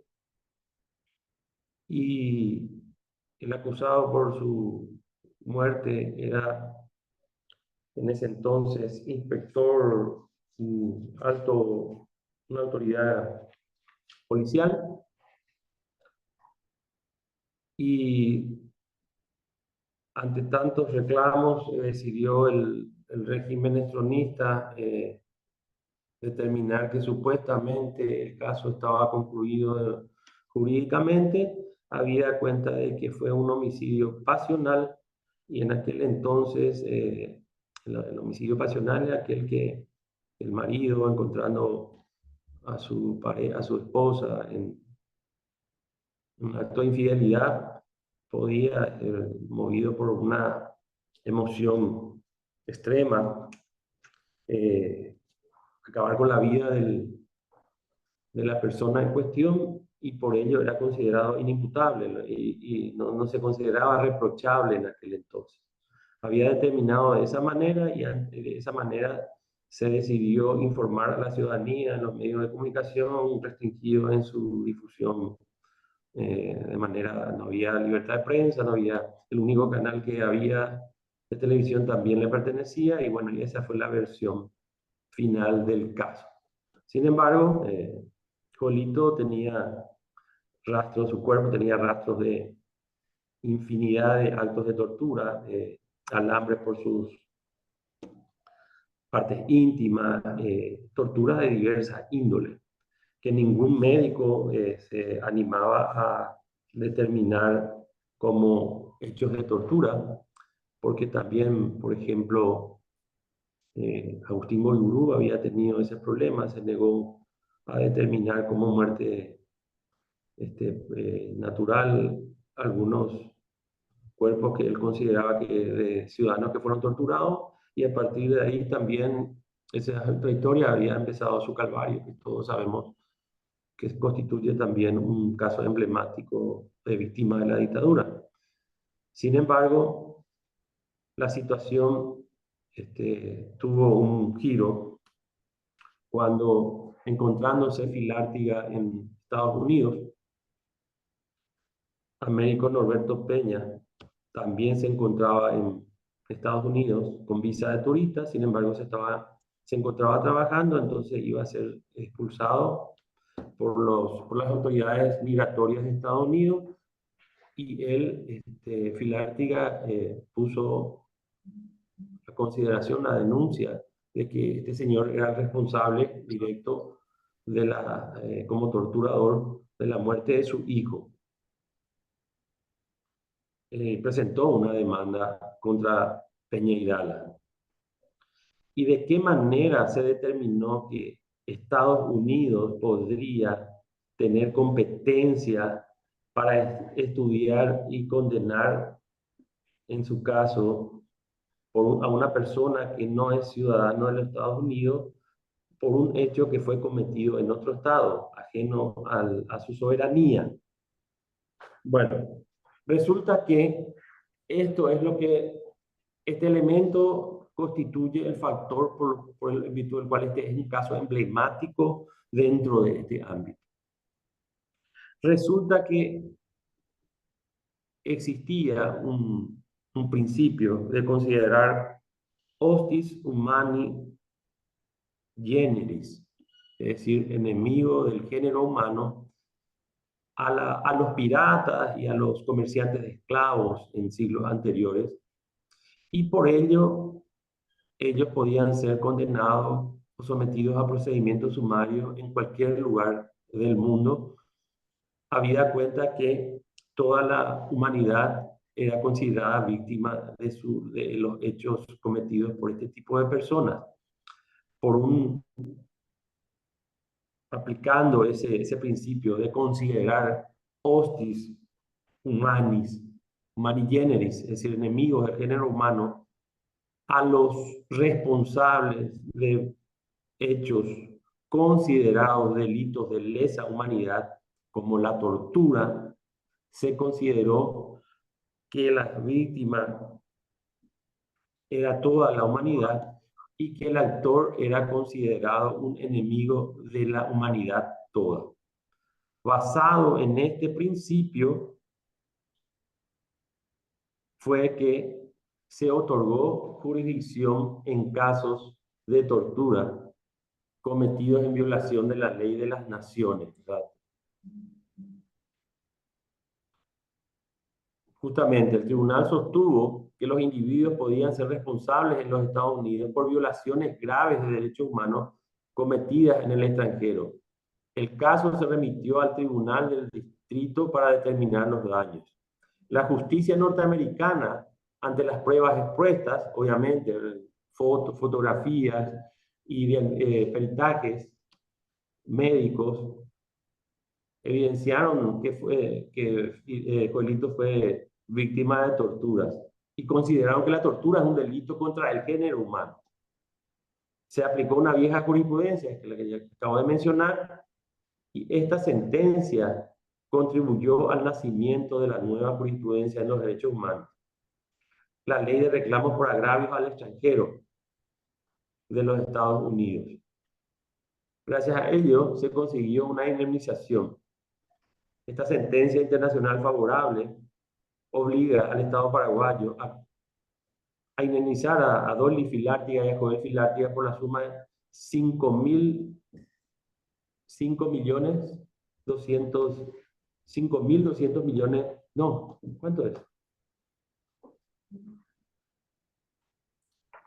y el acusado por su muerte era en ese entonces inspector alto, una autoridad policial, y ante tantos reclamos decidió el régimen estronista determinar que supuestamente el caso estaba concluido jurídicamente, habida cuenta de que fue un homicidio pasional, y en aquel entonces el homicidio pasional era aquel que el marido, encontrando a su esposa en un acto de infidelidad, podía, movido por una emoción extrema, acabar con la vida de la persona en cuestión y por ello era considerado inimputable y no se consideraba reprochable en aquel entonces. Había determinado de esa manera y de esa manera se decidió informar a la ciudadanía en los medios de comunicación restringidos en su difusión. De manera, no había libertad de prensa, no había, el único canal que había de televisión también le pertenecía y bueno, y esa fue la versión final del caso. Sin embargo, Jolito tenía rastros, su cuerpo tenía rastros de infinidad de actos de tortura, alambres por sus partes íntimas, torturas de diversas índoles, que ningún médico se animaba a determinar como hechos de tortura, porque también, por ejemplo, Agustín Boiburú había tenido ese problema, se negó a determinar como muerte natural algunos cuerpos que él consideraba que de ciudadanos que fueron torturados, y a partir de ahí también esa trayectoria había empezado su calvario, que todos sabemos que constituye también un caso emblemático de víctima de la dictadura. Sin embargo, la situación tuvo un giro cuando, encontrándose Filártiga en Estados Unidos, Américo Norberto Peña también se encontraba en Estados Unidos con visa de turista, sin embargo se encontraba trabajando, entonces iba a ser expulsado por las autoridades migratorias de Estados Unidos, y él, Filártiga, puso a consideración la denuncia de que este señor era el responsable directo de como torturador de la muerte de su hijo. Presentó una demanda contra Peña Irala. ¿Y de qué manera se determinó que Estados Unidos podría tener competencia para estudiar y condenar, en su caso, a una persona que no es ciudadano de los Estados Unidos por un hecho que fue cometido en otro estado, ajeno a su soberanía? Bueno, resulta que esto es lo que, este elemento constituye el factor por el virtud del cual este es un caso emblemático dentro de este ámbito. Resulta que existía un principio de considerar hostis humani generis, es decir, enemigo del género humano, a los piratas y a los comerciantes de esclavos en siglos anteriores, y por ello ellos podían ser condenados o sometidos a procedimientos sumarios en cualquier lugar del mundo, habida cuenta que toda la humanidad era considerada víctima de los hechos cometidos por este tipo de personas. Aplicando ese principio de considerar hostis humanis generis, es decir, enemigos del género humano, a los responsables de hechos considerados delitos de lesa humanidad, como la tortura, se consideró que la víctima era toda la humanidad y que el actor era considerado un enemigo de la humanidad toda. Basado en este principio fue que se otorgó jurisdicción en casos de tortura cometidos en violación de la ley de las naciones, ¿verdad? Justamente el tribunal sostuvo que los individuos podían ser responsables en los Estados Unidos por violaciones graves de derechos humanos cometidas en el extranjero. El caso se remitió al tribunal del distrito para determinar los daños. La justicia norteamericana, ante las pruebas expuestas, obviamente, fotografías y peritajes médicos, evidenciaron que Joelito fue víctima de torturas y consideraron que la tortura es un delito contra el género humano. Se aplicó una vieja jurisprudencia, que la que ya acabo de mencionar, Y esta sentencia contribuyó al nacimiento de la nueva jurisprudencia en los derechos humanos, la ley de reclamos por agravios al extranjero de los Estados Unidos. Gracias a ello se consiguió una indemnización. Esta sentencia internacional favorable obliga al Estado paraguayo a indemnizar a Dolly Filártiga y a Joel Filártiga por la suma de 5.200 millones, no, ¿cuánto es?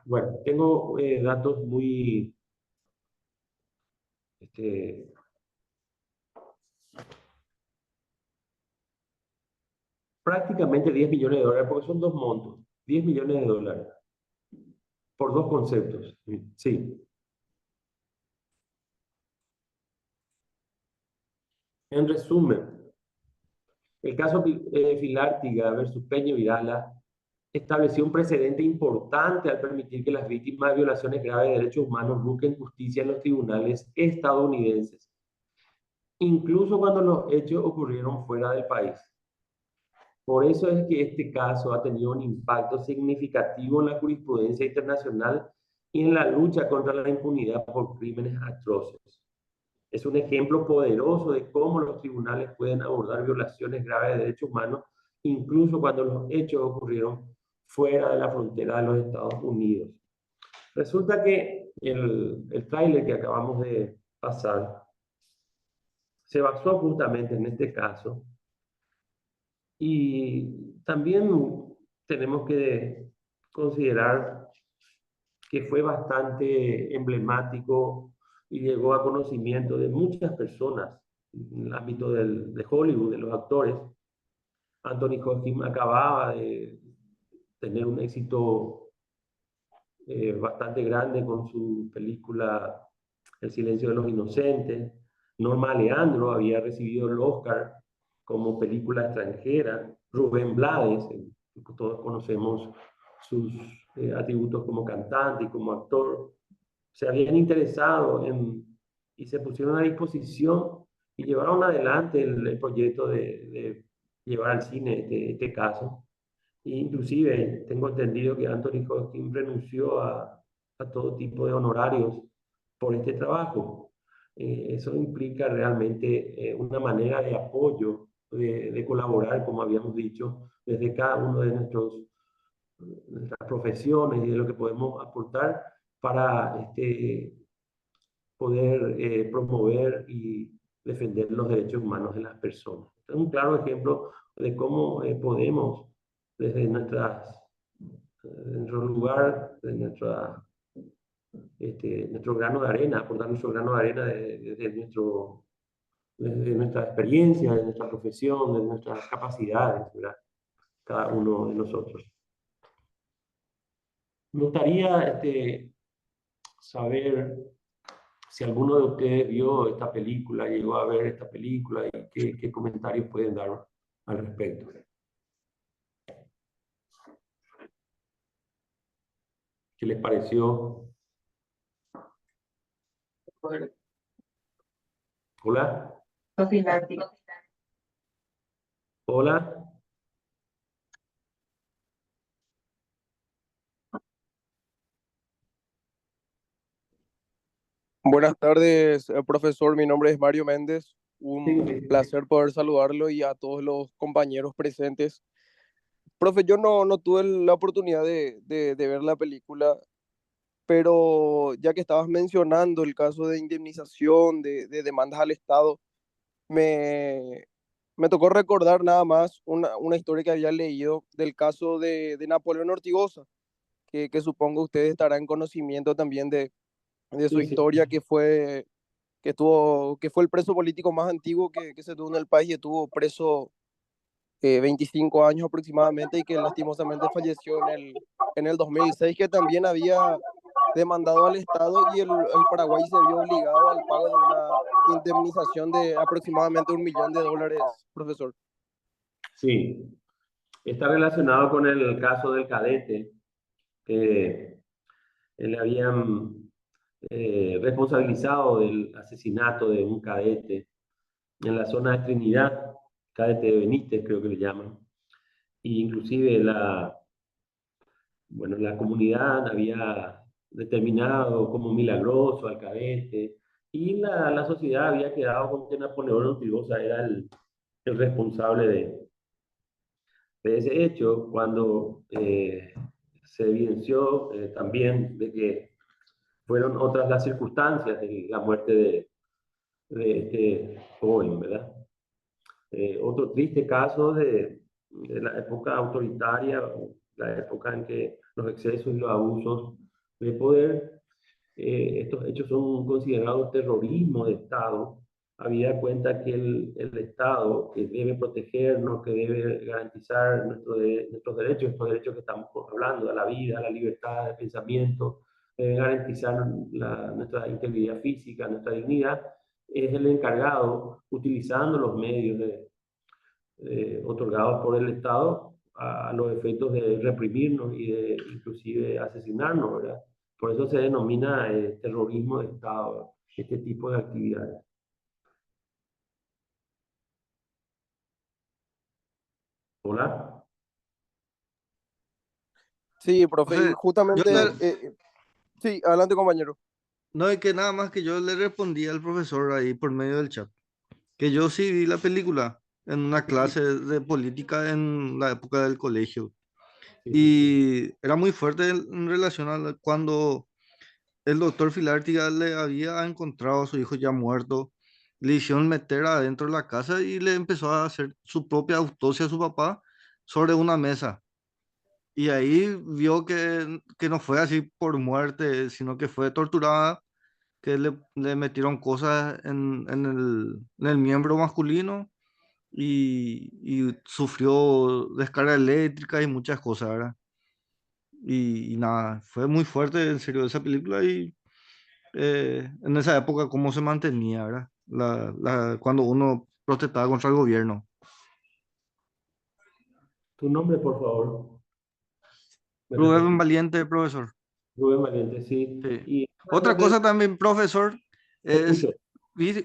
Bueno, tengo datos muy prácticamente 10 millones de dólares, porque son dos montos, 10 millones de dólares, por dos conceptos, sí. En resumen, el caso Filártiga versus Peña Vidala estableció un precedente importante al permitir que las víctimas de violaciones graves de derechos humanos busquen justicia en los tribunales estadounidenses, incluso cuando los hechos ocurrieron fuera del país. Por eso es que este caso ha tenido un impacto significativo en la jurisprudencia internacional y en la lucha contra la impunidad por crímenes atroces. Es un ejemplo poderoso de cómo los tribunales pueden abordar violaciones graves de derechos humanos, incluso cuando los hechos ocurrieron fuera de la frontera de los Estados Unidos. Resulta que el tráiler que acabamos de pasar se basó justamente en este caso, y también tenemos que considerar que fue bastante emblemático y llegó a conocimiento de muchas personas en el ámbito de Hollywood, de los actores. Anthony Hopkins acababa de tener un éxito bastante grande con su película El silencio de los inocentes. Norma Leandro había recibido el Oscar como película extranjera. Rubén Blades, todos conocemos sus atributos como cantante y como actor, se habían interesado y se pusieron a disposición y llevaron adelante el proyecto de llevar al cine este caso. E inclusive tengo entendido que Anthony Hopkins renunció a todo tipo de honorarios por este trabajo. Eso implica realmente una manera de apoyo, de colaborar, como habíamos dicho, desde cada uno de nuestras profesiones y de lo que podemos aportar para poder promover y defender los derechos humanos de las personas. Es un claro ejemplo de cómo podemos, desde nuestro lugar, de nuestro grano de arena, aportar nuestro grano de arena desde nuestra experiencia, de nuestra profesión, de nuestras capacidades, ¿verdad? Cada uno de nosotros. Me gustaría saber si alguno de ustedes vio esta película, llegó a ver esta película y qué comentarios pueden dar al respecto. ¿Qué les pareció? Hola. Hola. Buenas tardes, profesor. Mi nombre es Mario Méndez. Un placer poder saludarlo y a todos los compañeros presentes. Profe, yo no tuve la oportunidad de ver la película, pero ya que estabas mencionando el caso de indemnización, de demandas al Estado, me tocó recordar nada más una historia que había leído del caso de Napoleón Ortigosa, que supongo ustedes estarán en conocimiento también de su historia, que fue el preso político más antiguo que se tuvo en el país, y estuvo preso 25 años aproximadamente, y que lastimosamente falleció en el 2006, que también había demandado al Estado, y el Paraguay se vio obligado al pago de una indemnización de aproximadamente $1 millón, profesor. Sí, está relacionado con el caso del cadete, que le habían responsabilizado del asesinato de un cadete en la zona de Trinidad, Cadete de Benítez, creo que le llaman. Y inclusive la comunidad había determinado como milagroso al cadete, y la sociedad había quedado con que Napoleón Ortigosa era el responsable de ese hecho, cuando se evidenció también de que fueron otras las circunstancias de la muerte de este joven, ¿verdad? Otro triste caso de la época autoritaria, la época en que los excesos y los abusos de poder, estos hechos son considerados terrorismo de Estado, habida cuenta que el Estado, que debe protegernos, que debe garantizar nuestros derechos, estos derechos que estamos hablando, a la vida, a la libertad de pensamiento, debe garantizar nuestra integridad física, nuestra dignidad, es el encargado, utilizando los medios otorgados por el Estado a los efectos de reprimirnos y de inclusive asesinarnos, ¿verdad? Por eso se denomina terrorismo de Estado, este tipo de actividades. Hola. Sí, profe, y Profe, yo justamente, sí, adelante, compañero. no es que nada más que yo le respondí al profesor ahí por medio del chat, que yo sí vi la película en una clase de política en la época del colegio. Y era muy fuerte en relación a cuando el doctor Filártiga le había encontrado a su hijo ya muerto, le hicieron meter adentro de la casa y le empezó a hacer su propia autopsia a su papá sobre una mesa. Y ahí vio que no fue así por muerte, sino que fue torturada, que le metieron cosas en el miembro masculino y sufrió descarga eléctrica y muchas cosas, ¿verdad? Y nada, fue muy fuerte en serio esa película y en esa época cómo se mantenía, ¿verdad? Cuando uno protestaba contra el gobierno. Tu nombre, por favor. Rubén Valiente, profesor. Rubén Valiente, sí. Sí. Y Otra cosa también, profesor, es, escucho.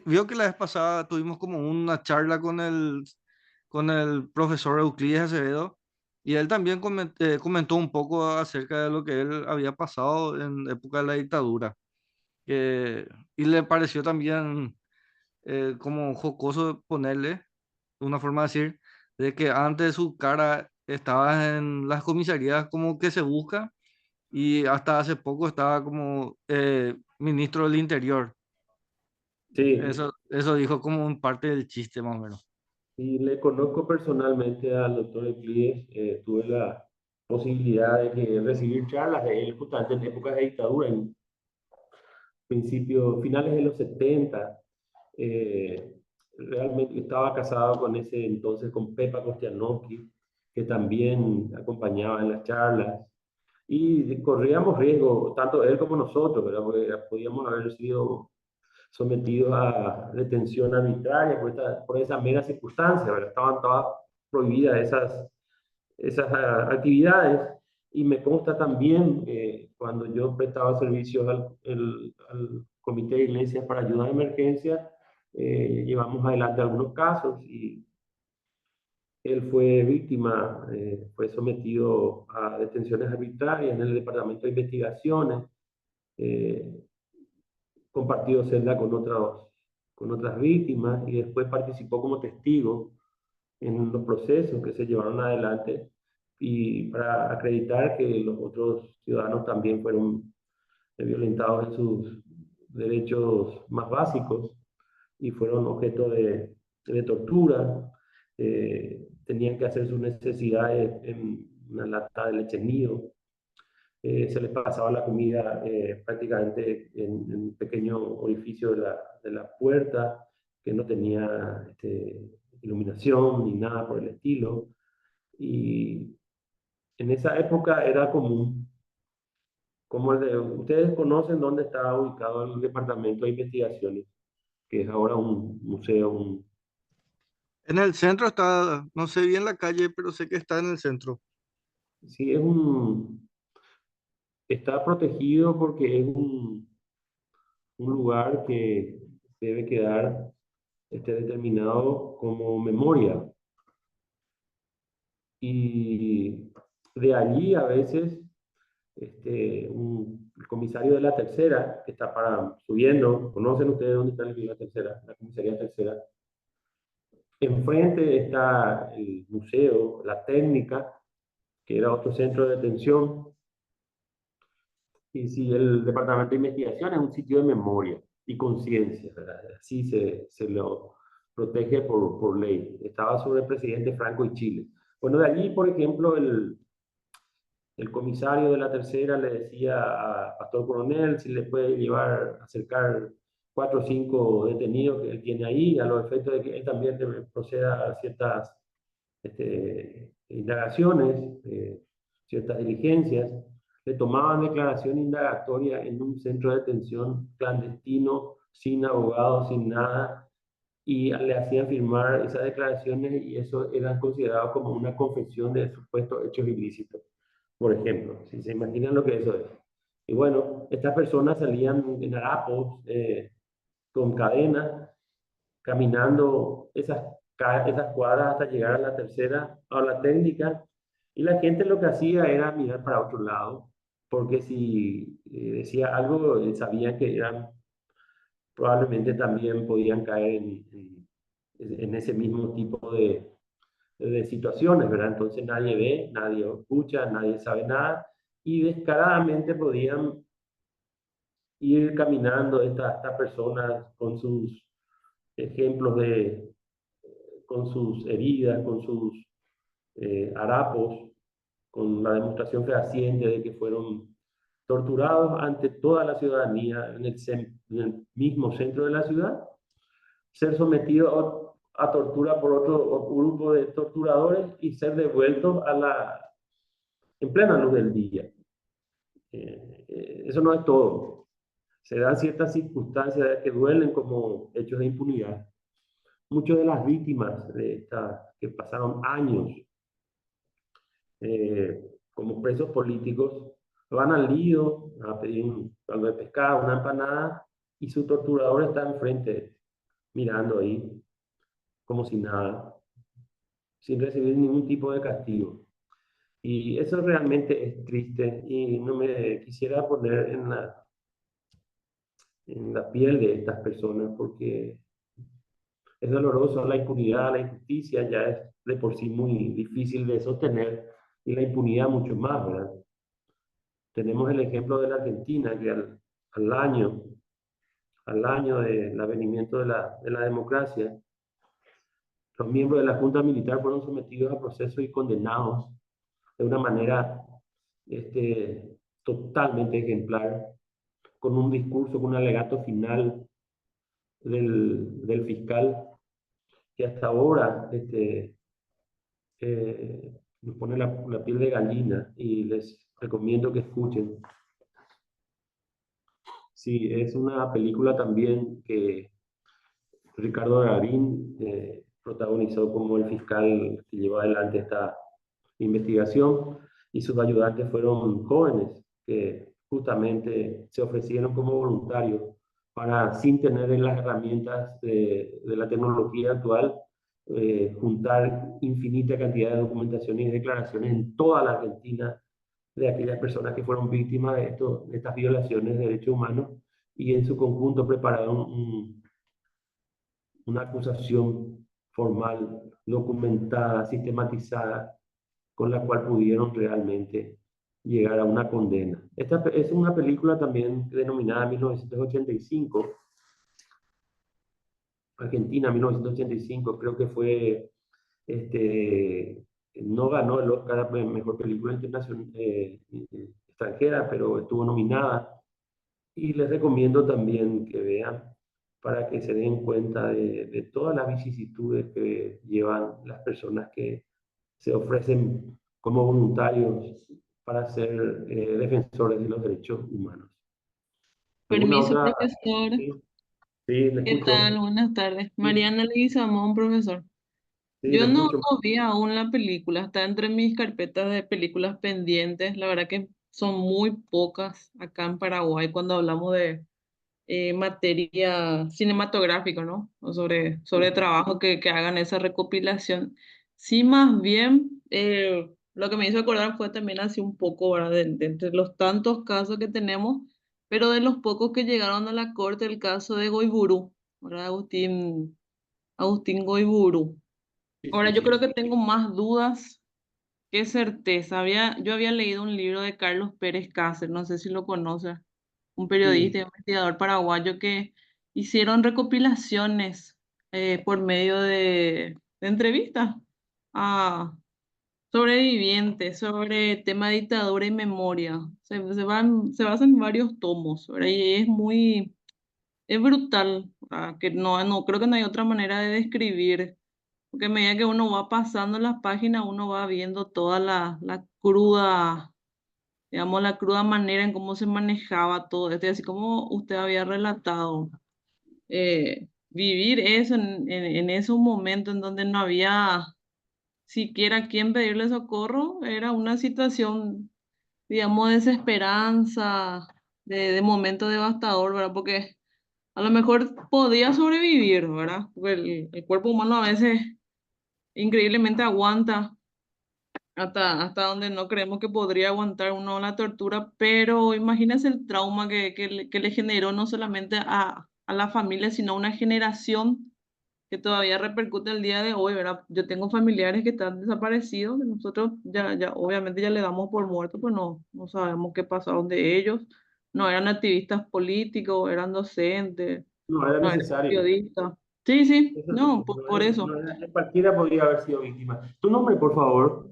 vio que la vez pasada tuvimos como una charla con el profesor Euclides Acevedo y él también comentó un poco acerca de lo que él había pasado en época de la dictadura. Y le pareció también como jocoso ponerle una forma de decir de que antes su cara estaba en las comisarías como que se busca y hasta hace poco estaba como ministro del Interior. Sí, Eso dijo como un parte del chiste más o menos. y le conozco personalmente al doctor Euclides. Tuve la posibilidad de recibir charlas de él justamente en épocas de dictadura, en finales de los 70. Realmente estaba casado con ese entonces, con Pepa Kostianowski, que también acompañaba en las charlas. Y corríamos riesgo, tanto él como nosotros, ¿verdad? Porque podíamos haber sido sometidos a detención arbitraria por esa mera circunstancia, ¿verdad? Estaban todas prohibidas esas actividades. Y me consta también, cuando yo prestaba servicios al Comité de Iglesias para Ayuda de Emergencia, llevamos adelante algunos casos y él fue víctima, fue sometido a detenciones arbitrarias en el Departamento de Investigaciones, eh, compartió celda con otras víctimas y después participó como testigo en los procesos que se llevaron adelante y para acreditar que los otros ciudadanos también fueron violentados en sus derechos más básicos y fueron objeto de tortura. Tenían que hacer sus necesidades en una lata de leche nido. Se les pasaba la comida prácticamente en un pequeño orificio de la puerta que no tenía iluminación ni nada por el estilo. Y en esa época era común, como ustedes conocen dónde está ubicado el Departamento de Investigaciones, que es ahora un museo. En el centro está, no sé bien la calle, pero sé que está en el centro. Sí, está protegido porque es un lugar que debe quedar determinado como memoria. Y de allí a veces el comisario de la tercera, que está subiendo, ¿conocen ustedes dónde está la tercera? La comisaría tercera. Enfrente está el museo, la técnica, que era otro centro de detención. Y si el departamento de investigación es un sitio de memoria y conciencia, ¿verdad? Así se lo protege por ley. Estaba sobre el presidente Franco y Chile. Bueno, de allí, por ejemplo, el comisario de la tercera le decía a Pastor Coronel si le puede acercar 4 o 5 detenidos que él tiene ahí, a los efectos de que él también proceda a ciertas indagaciones, ciertas diligencias. Le tomaban declaración indagatoria en un centro de detención clandestino, sin abogado, sin nada, y le hacían firmar esas declaraciones y eso era considerado como una confesión de supuestos hechos ilícitos, por ejemplo, si se imaginan lo que eso es. Y bueno, estas personas salían en harapos, con cadenas, caminando esas cuadras hasta llegar a la tercera, a la técnica, y la gente lo que hacía era mirar para otro lado, porque si decía algo, sabían que eran, probablemente también podían caer en ese mismo tipo de situaciones, ¿verdad? Entonces nadie ve, nadie escucha, nadie sabe nada, y descaradamente podían ir caminando estas personas con sus ejemplos con sus heridas, con sus harapos, con la demostración fehaciente de que fueron torturados ante toda la ciudadanía en el mismo centro de la ciudad, ser sometidos a tortura por otro grupo de torturadores y ser devueltos en plena luz del día. Eso no es todo. Se dan ciertas circunstancias que duelen como hechos de impunidad. Muchas de las víctimas que pasaron años como presos políticos van al lío a pedir un caldo de pescado, una empanada, y su torturador está enfrente, mirando ahí, como si nada, sin recibir ningún tipo de castigo. Y eso realmente es triste y no me quisiera poner en la piel de estas personas porque es doloroso. La impunidad, la injusticia ya es de por sí muy difícil de sostener y la impunidad mucho más, ¿verdad? Tenemos el ejemplo de la Argentina que al año del advenimiento de la democracia, los miembros de la Junta Militar fueron sometidos a procesos y condenados de una manera totalmente ejemplar, con un discurso, con un alegato final del fiscal, que hasta ahora nos pone la piel de gallina y les recomiendo que escuchen. Sí, es una película también que Ricardo Darín protagonizó como el fiscal que llevó adelante esta investigación, y sus ayudantes fueron jóvenes que justamente se ofrecieron como voluntarios para, sin tener las herramientas de la tecnología actual, juntar infinita cantidad de documentación y declaraciones en toda la Argentina de aquellas personas que fueron víctimas de estas violaciones de derechos humanos, y en su conjunto prepararon una acusación formal, documentada, sistematizada, con la cual pudieron realmente llegar a una condena. Esta es una película también denominada 1985, Argentina 1985, creo que fue, no ganó el Oscar a Mejor Película Internacional extranjera, pero estuvo nominada, y les recomiendo también que vean para que se den cuenta de todas las vicisitudes que llevan las personas que se ofrecen como voluntarios para ser defensores de los derechos humanos. ¿Alguna Permiso, otra? profesor. Sí, sí, le ¿Qué escucho. tal? Buenas tardes. Sí, Mariana Leguizamón, profesor. sí, Yo le no escucho. vi aún la película, está entre mis carpetas de películas pendientes. La verdad que son muy pocas acá en Paraguay cuando hablamos materia cinematográfica, ¿no? O sobre trabajo que hagan esa recopilación. Sí, más bien, lo que me hizo acordar fue también así un poco, ¿verdad? De entre los tantos casos que tenemos, pero de los pocos que llegaron a la corte, el caso de Goiburu, ¿verdad? Agustín Goiburu. Sí, Ahora, sí, yo creo sí. que tengo más dudas que certeza. Yo había leído un libro de Carlos Pérez Cáceres, no sé si lo conoces, un periodista Sí, y investigador paraguayo que hicieron recopilaciones por medio de entrevistas a sobrevivientes sobre tema de dictadura y memoria. Se basan en varios tomos, ¿verdad? Y es brutal, ¿verdad? Que no creo que no hay otra manera de describir, porque a medida que uno va pasando las páginas, uno va viendo toda la cruda, digamos, la cruda manera en cómo se manejaba todo esto, y así como usted había relatado, vivir eso en esos momentos en donde no había siquiera a quien pedirle socorro, era una situación, digamos, de desesperanza, de momento devastador, ¿verdad? Porque a lo mejor podía sobrevivir, ¿verdad? Porque el cuerpo humano a veces increíblemente aguanta hasta donde no creemos que podría aguantar uno la tortura, pero imagínese el trauma que le generó no solamente a la familia, sino a una generación que todavía repercute el día de hoy, ¿verdad? Yo tengo familiares que están desaparecidos, que nosotros ya obviamente ya le damos por muerto, pues no sabemos qué pasaron de ellos. No eran activistas políticos, eran docentes, no era no eran necesario. periodistas. Sí, sí, Eso no, no por eso. cualquiera podría haber sido víctima. Tu nombre, por favor.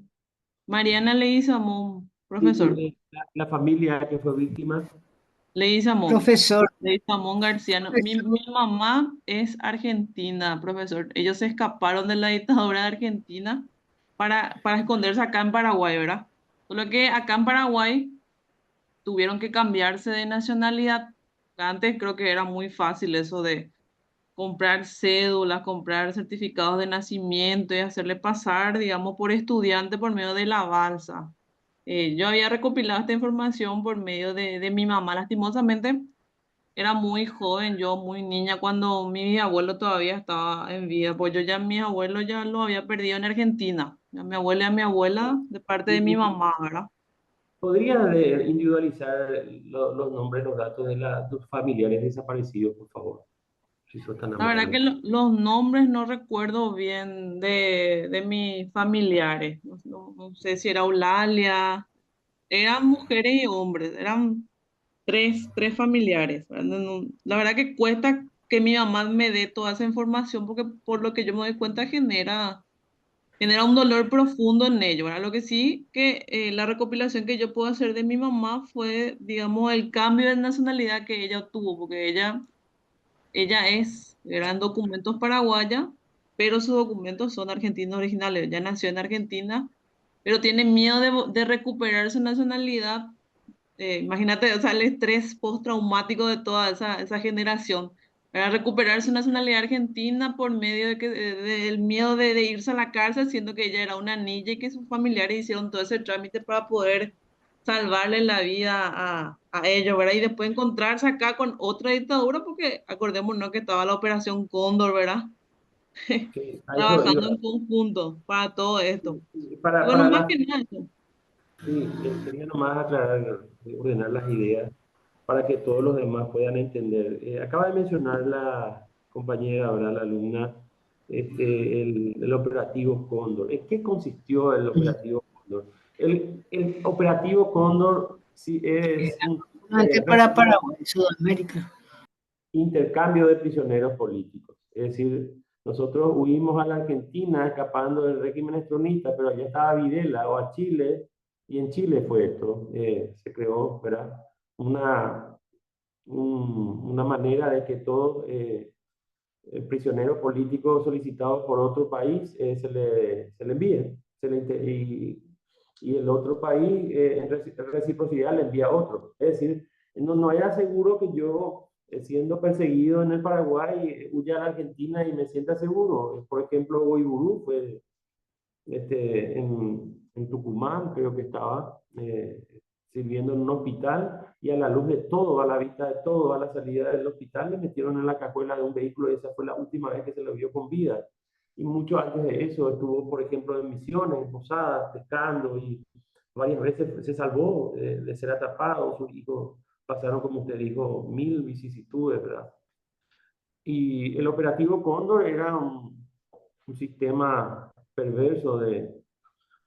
Mariana Leguizamón, Y, profesor. la familia que fue víctima. Leguizamón. Profesor, Leguizamón Garciano. Mi mamá es argentina, profesor. Ellos se escaparon de la dictadura de Argentina para esconderse acá en Paraguay, ¿verdad? Solo que acá en Paraguay tuvieron que cambiarse de nacionalidad. Antes creo que era muy fácil eso de comprar cédulas, comprar certificados de nacimiento y hacerle pasar, digamos, por estudiante por medio de la balsa. Yo había recopilado esta información por medio de mi mamá. Lastimosamente, era muy joven, yo muy niña, cuando mi abuelo todavía estaba en vida. Pues yo ya mis abuelos ya lo había perdido en Argentina. A mi abuela y a mi abuela de parte de mi Y mamá, ¿verdad? ¿podrías individualizar los nombres, los datos de tus familiares desaparecidos, por favor? Si sos tan La verdad que amable. los nombres no recuerdo bien de mis familiares. No sé si era Eulalia. Eran mujeres y hombres. Eran tres familiares. ¿Verdad? La verdad que cuesta que mi mamá me dé toda esa información porque por lo que yo me doy cuenta genera un dolor profundo en ello. ¿Verdad? Lo que sí que la recopilación que yo puedo hacer de mi mamá fue, digamos, el cambio de nacionalidad que ella tuvo, porque eran documentos paraguaya, pero sus documentos son argentinos originales. Ella nació en Argentina, pero tiene miedo de recuperar su nacionalidad. Imagínate, o sea, el estrés postraumático de toda esa generación. Para recuperar su nacionalidad argentina por medio del miedo de irse a la cárcel, siendo que ella era una niña y que sus familiares hicieron todo ese trámite para poder salvarle la vida a ellos, ¿verdad? Y después encontrarse acá con otra dictadura, porque acordémonos que estaba la Operación Cóndor, ¿verdad? Que a eso iba. Trabajando en conjunto para todo esto. Y bueno, Para más que nada eso. sí, quería nomás aclarar, ordenar las ideas para que todos los demás puedan entender. Acaba de mencionar la compañera, ¿verdad? La alumna, el operativo Cóndor. ¿En qué consistió el operativo Cóndor? El operativo Cóndor sí es un antes para Paraguay, Sudamérica. intercambio de prisioneros políticos. Es decir, nosotros huimos a la Argentina escapando del régimen estronista, pero allá estaba Videla o a Chile, y en Chile fue esto. Se creó, ¿verdad? Una, una manera de que todo prisionero político solicitado por otro país se le envíe. Y el otro país en reciprocidad le envía a otro. Es decir, no era seguro que yo, siendo perseguido en el Paraguay, huya a la Argentina y me sienta seguro. Por ejemplo, Goiburu fue en Tucumán, creo que estaba, sirviendo en un hospital y a la luz de todo, a la vista de todo, a la salida del hospital, le metieron en la cajuela de un vehículo y esa fue la última vez que se lo vio con vida. Y mucho antes de eso estuvo, por ejemplo, en misiones, en posadas, pescando y varias veces se salvó de ser atrapado. Sus hijos pasaron, como usted dijo, 1000 vicisitudes, ¿verdad? Y el operativo Cóndor era un sistema perverso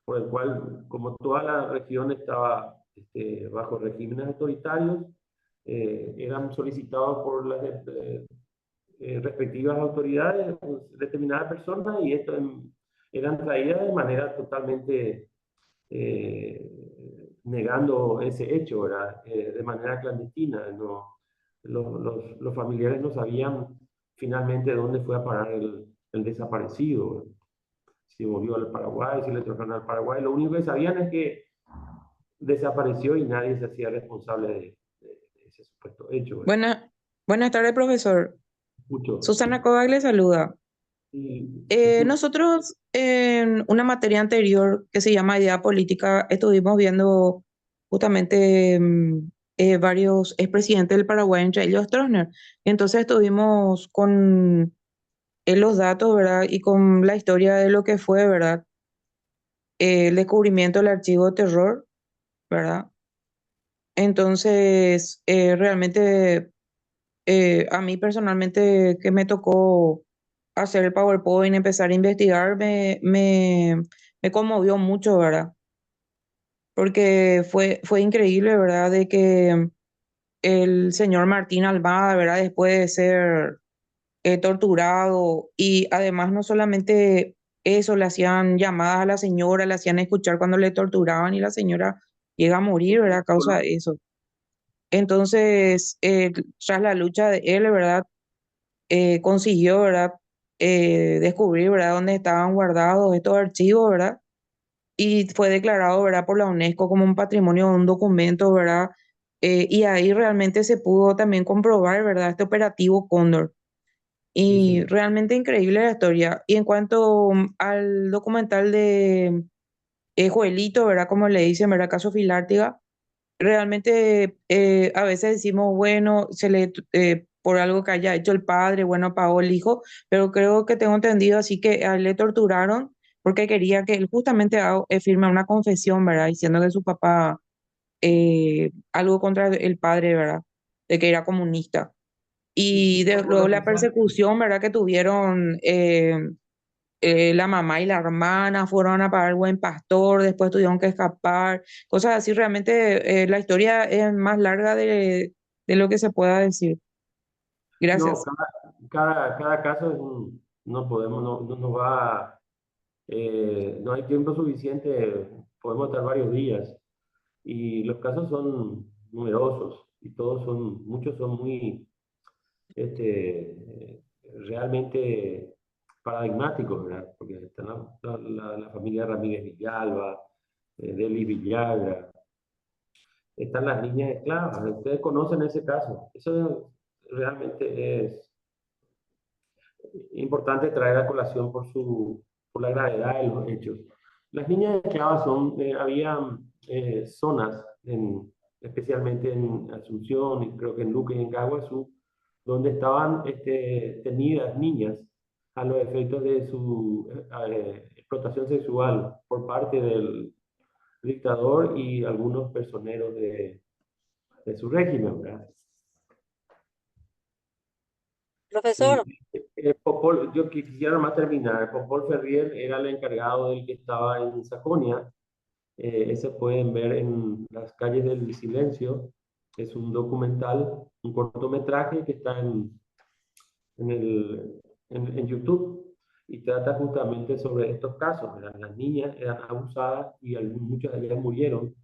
por el cual, como toda la región estaba bajo regímenes autoritarios, eran solicitados por las respectivas autoridades determinadas personas y esto eran traídas de manera totalmente negando ese hecho, ¿verdad? De manera clandestina. No, los familiares no sabían finalmente dónde fue a parar el desaparecido, ¿verdad? Si volvió al Paraguay, si le trajeron al Paraguay. Lo único que sabían es que desapareció y nadie se hacía responsable de ese supuesto hecho, ¿verdad? Buenas tardes, profesor. Mucho. Susana Kovac le saluda. Sí. Nosotros en una materia anterior que se llama Idea Política estuvimos viendo justamente varios expresidentes del Paraguay, entre ellos Stroessner. Entonces estuvimos con los datos, ¿verdad? Y con la historia de lo que fue, ¿verdad? El descubrimiento del archivo terror, ¿verdad? Entonces, realmente, a mí personalmente que me tocó hacer el PowerPoint, empezar a investigar, me conmovió mucho, ¿verdad? Porque fue increíble, ¿verdad? De que el señor Martín Almada, ¿verdad? Después de ser torturado y además no solamente eso, le hacían llamadas a la señora, le hacían escuchar cuando le torturaban y la señora llega a morir, ¿verdad? A causa de eso. Entonces, tras la lucha de él, ¿verdad? Consiguió, ¿verdad? Descubrir, ¿verdad? Dónde estaban guardados estos archivos, ¿verdad? Y fue declarado, ¿verdad? Por la UNESCO como un patrimonio, un documento, ¿verdad? Y ahí realmente se pudo también comprobar, ¿verdad? Este operativo Cóndor. Y realmente increíble la historia. Y en cuanto al documental de Joelito, ¿verdad? Como le dicen, ¿verdad? Caso Filártiga, realmente a veces decimos, bueno, por algo que haya hecho el padre, bueno, pagó el hijo, pero creo que tengo entendido así que a él le torturaron porque quería que él justamente firme una confesión, ¿verdad? Diciendo que su papá, algo contra el padre, ¿verdad? De que era comunista. Y luego la persecución, ¿verdad? Que tuvieron la mamá y la hermana, fueron a pagar Buen Pastor, después tuvieron que escapar, cosas así. Realmente la historia es más larga de lo que se pueda decir. Gracias. No, cada caso no podemos, no nos va, no hay tiempo suficiente, podemos estar varios días. Y los casos son numerosos y muchos son muy realmente paradigmáticos, ¿verdad? Porque está la familia Ramírez Villalba, Deli Villagra, están las niñas esclavas. Ustedes conocen ese caso. Eso realmente es importante traer a colación por la gravedad de los hechos. Las niñas esclavas había zonas, especialmente en Asunción, y creo que en Luque y en Caguazú, donde estaban tenidas niñas a los efectos de su explotación sexual por parte del dictador y algunos personeros de su régimen, ¿verdad? Profesor. Yo quisiera más terminar. Popol Ferrier era el encargado del que estaba en Sajonia. Ese pueden ver en Las calles del silencio. Es un documental, un cortometraje que está en YouTube y trata justamente sobre estos casos. Las niñas eran abusadas y muchas de ellas murieron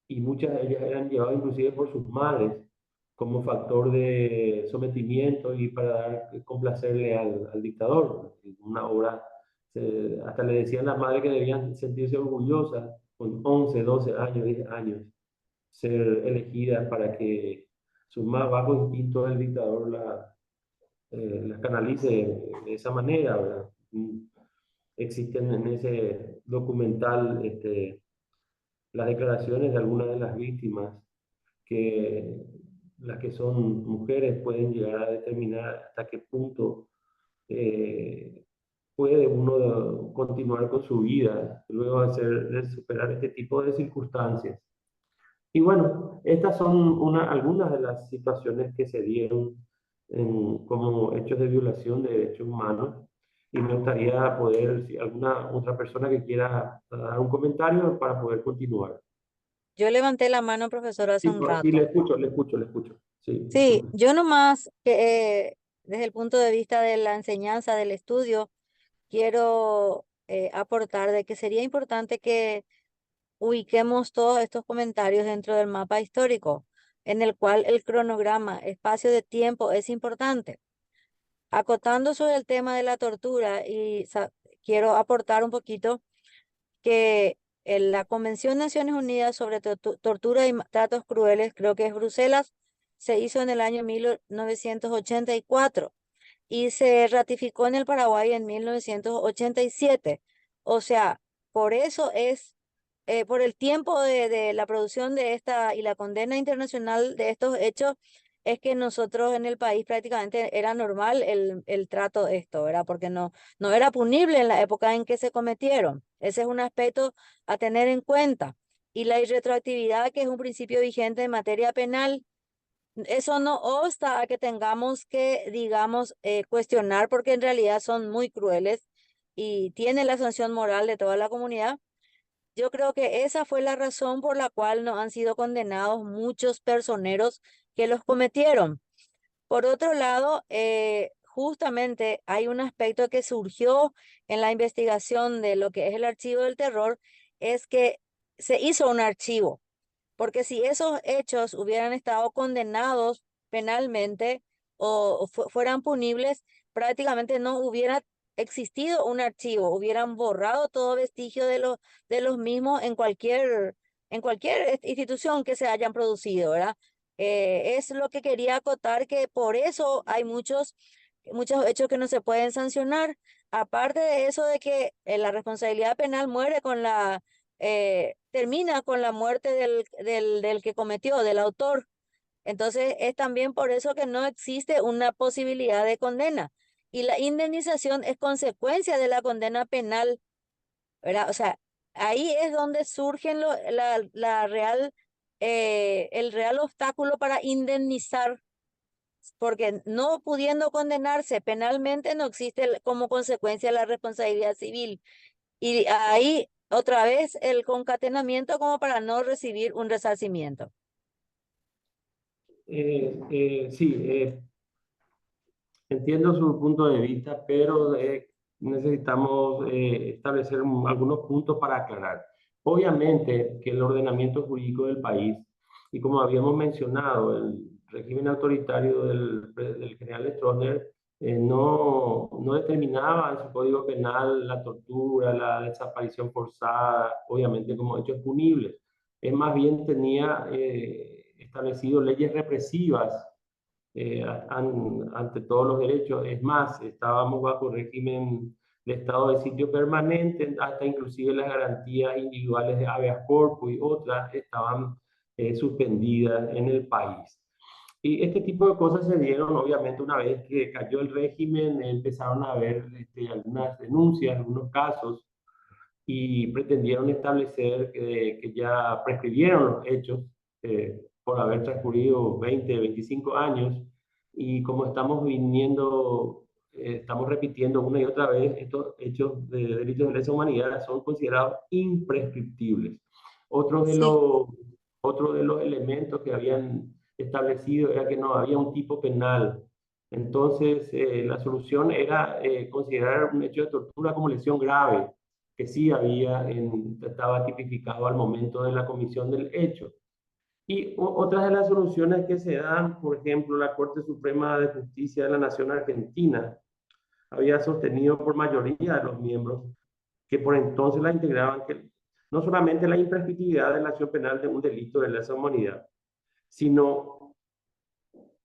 y muchas de ellas eran llevadas inclusive por sus madres como factor de sometimiento y para complacerle al dictador. Una obra, hasta le decían a las madres que debían sentirse orgullosas con 11, 12 años, 10 años, ser elegidas para que sus más bajos instintos del dictador las canalice de esa manera, ¿verdad? Existen en ese documental las declaraciones de algunas de las víctimas, que las que son mujeres pueden llegar a determinar hasta qué punto puede uno continuar con su vida luego de superar este tipo de circunstancias. Y bueno, estas son algunas de las situaciones que se dieron como hechos de violación de derechos humanos. Y me gustaría poder, si alguna otra persona que quiera dar un comentario para poder continuar. Yo levanté la mano, profesor, hace Sí, un sí, le rato. escucho, le escucho, le escucho. Sí, Sí, disculpe. yo nomás que desde el punto de vista de la enseñanza, del estudio, quiero aportar de que sería importante que ubiquemos todos estos comentarios dentro del mapa histórico, en el cual el cronograma, espacio de tiempo es importante. Acotando sobre el tema de la tortura, y quiero aportar un poquito que en la Convención de Naciones Unidas sobre Tortura y Tratos Crueles, creo que es Bruselas, se hizo en el año 1984 y se ratificó en el Paraguay en 1987. O sea, por eso es, por el tiempo de la producción de esta y la condena internacional de estos hechos, es que nosotros en el país prácticamente era normal el trato de esto, ¿verdad? Porque no era punible en la época en que se cometieron. Ese es un aspecto a tener en cuenta. Y la irretroactividad, que es un principio vigente en materia penal, eso no obsta a que tengamos que, digamos, cuestionar, porque en realidad son muy crueles y tienen la sanción moral de toda la comunidad. Yo creo que esa fue la razón por la cual no han sido condenados muchos personeros que los cometieron. Por otro lado, justamente hay un aspecto que surgió en la investigación de lo que es el archivo del terror, es que se hizo un archivo, porque si esos hechos hubieran estado condenados penalmente o fueran punibles, prácticamente no hubiera existido un archivo, hubieran borrado todo vestigio de los mismos en cualquier institución que se hayan producido, ¿verdad? Es lo que quería acotar, que por eso hay muchos hechos que no se pueden sancionar. Aparte de eso, de que la responsabilidad penal muere con termina con la muerte del que cometió, del autor. Entonces, es también por eso que no existe una posibilidad de condena. Y la indemnización es consecuencia de la condena penal, ¿verdad? O sea, ahí es donde surge el real obstáculo para indemnizar, porque no pudiendo condenarse penalmente, no existe como consecuencia la responsabilidad civil. Y ahí otra vez el concatenamiento como para no recibir un resarcimiento. Sí, entiendo su punto de vista, pero necesitamos establecer algunos puntos para aclarar. Obviamente que el ordenamiento jurídico del país, y como habíamos mencionado, el régimen autoritario del general Stroessner no determinaba en su código penal la tortura, la desaparición forzada, obviamente como hechos punibles. Es más bien tenía establecido leyes represivas ante todos los derechos. Es más, estábamos bajo régimen de estado de sitio permanente, hasta inclusive las garantías individuales de habeas corpus y otras estaban suspendidas en el país. Y este tipo de cosas se dieron, obviamente, una vez que cayó el régimen, empezaron a haber algunas denuncias, algunos casos, y pretendieron establecer que ya prescribieron los hechos por haber transcurrido 20, 25 años, y como estamos estamos repitiendo una y otra vez, estos hechos de delitos de lesa humanidad son considerados imprescriptibles. Otro de Sí, los, otro de los elementos que habían establecido era que no había un tipo penal. Entonces, la solución era considerar un hecho de tortura como lesión grave, que sí estaba tipificado al momento de la comisión del hecho. Y otras de las soluciones que se dan, por ejemplo, la Corte Suprema de Justicia de la Nación Argentina había sostenido por mayoría de los miembros que por entonces la integraban, que no solamente la imprescriptibilidad de la acción penal de un delito de lesa humanidad, sino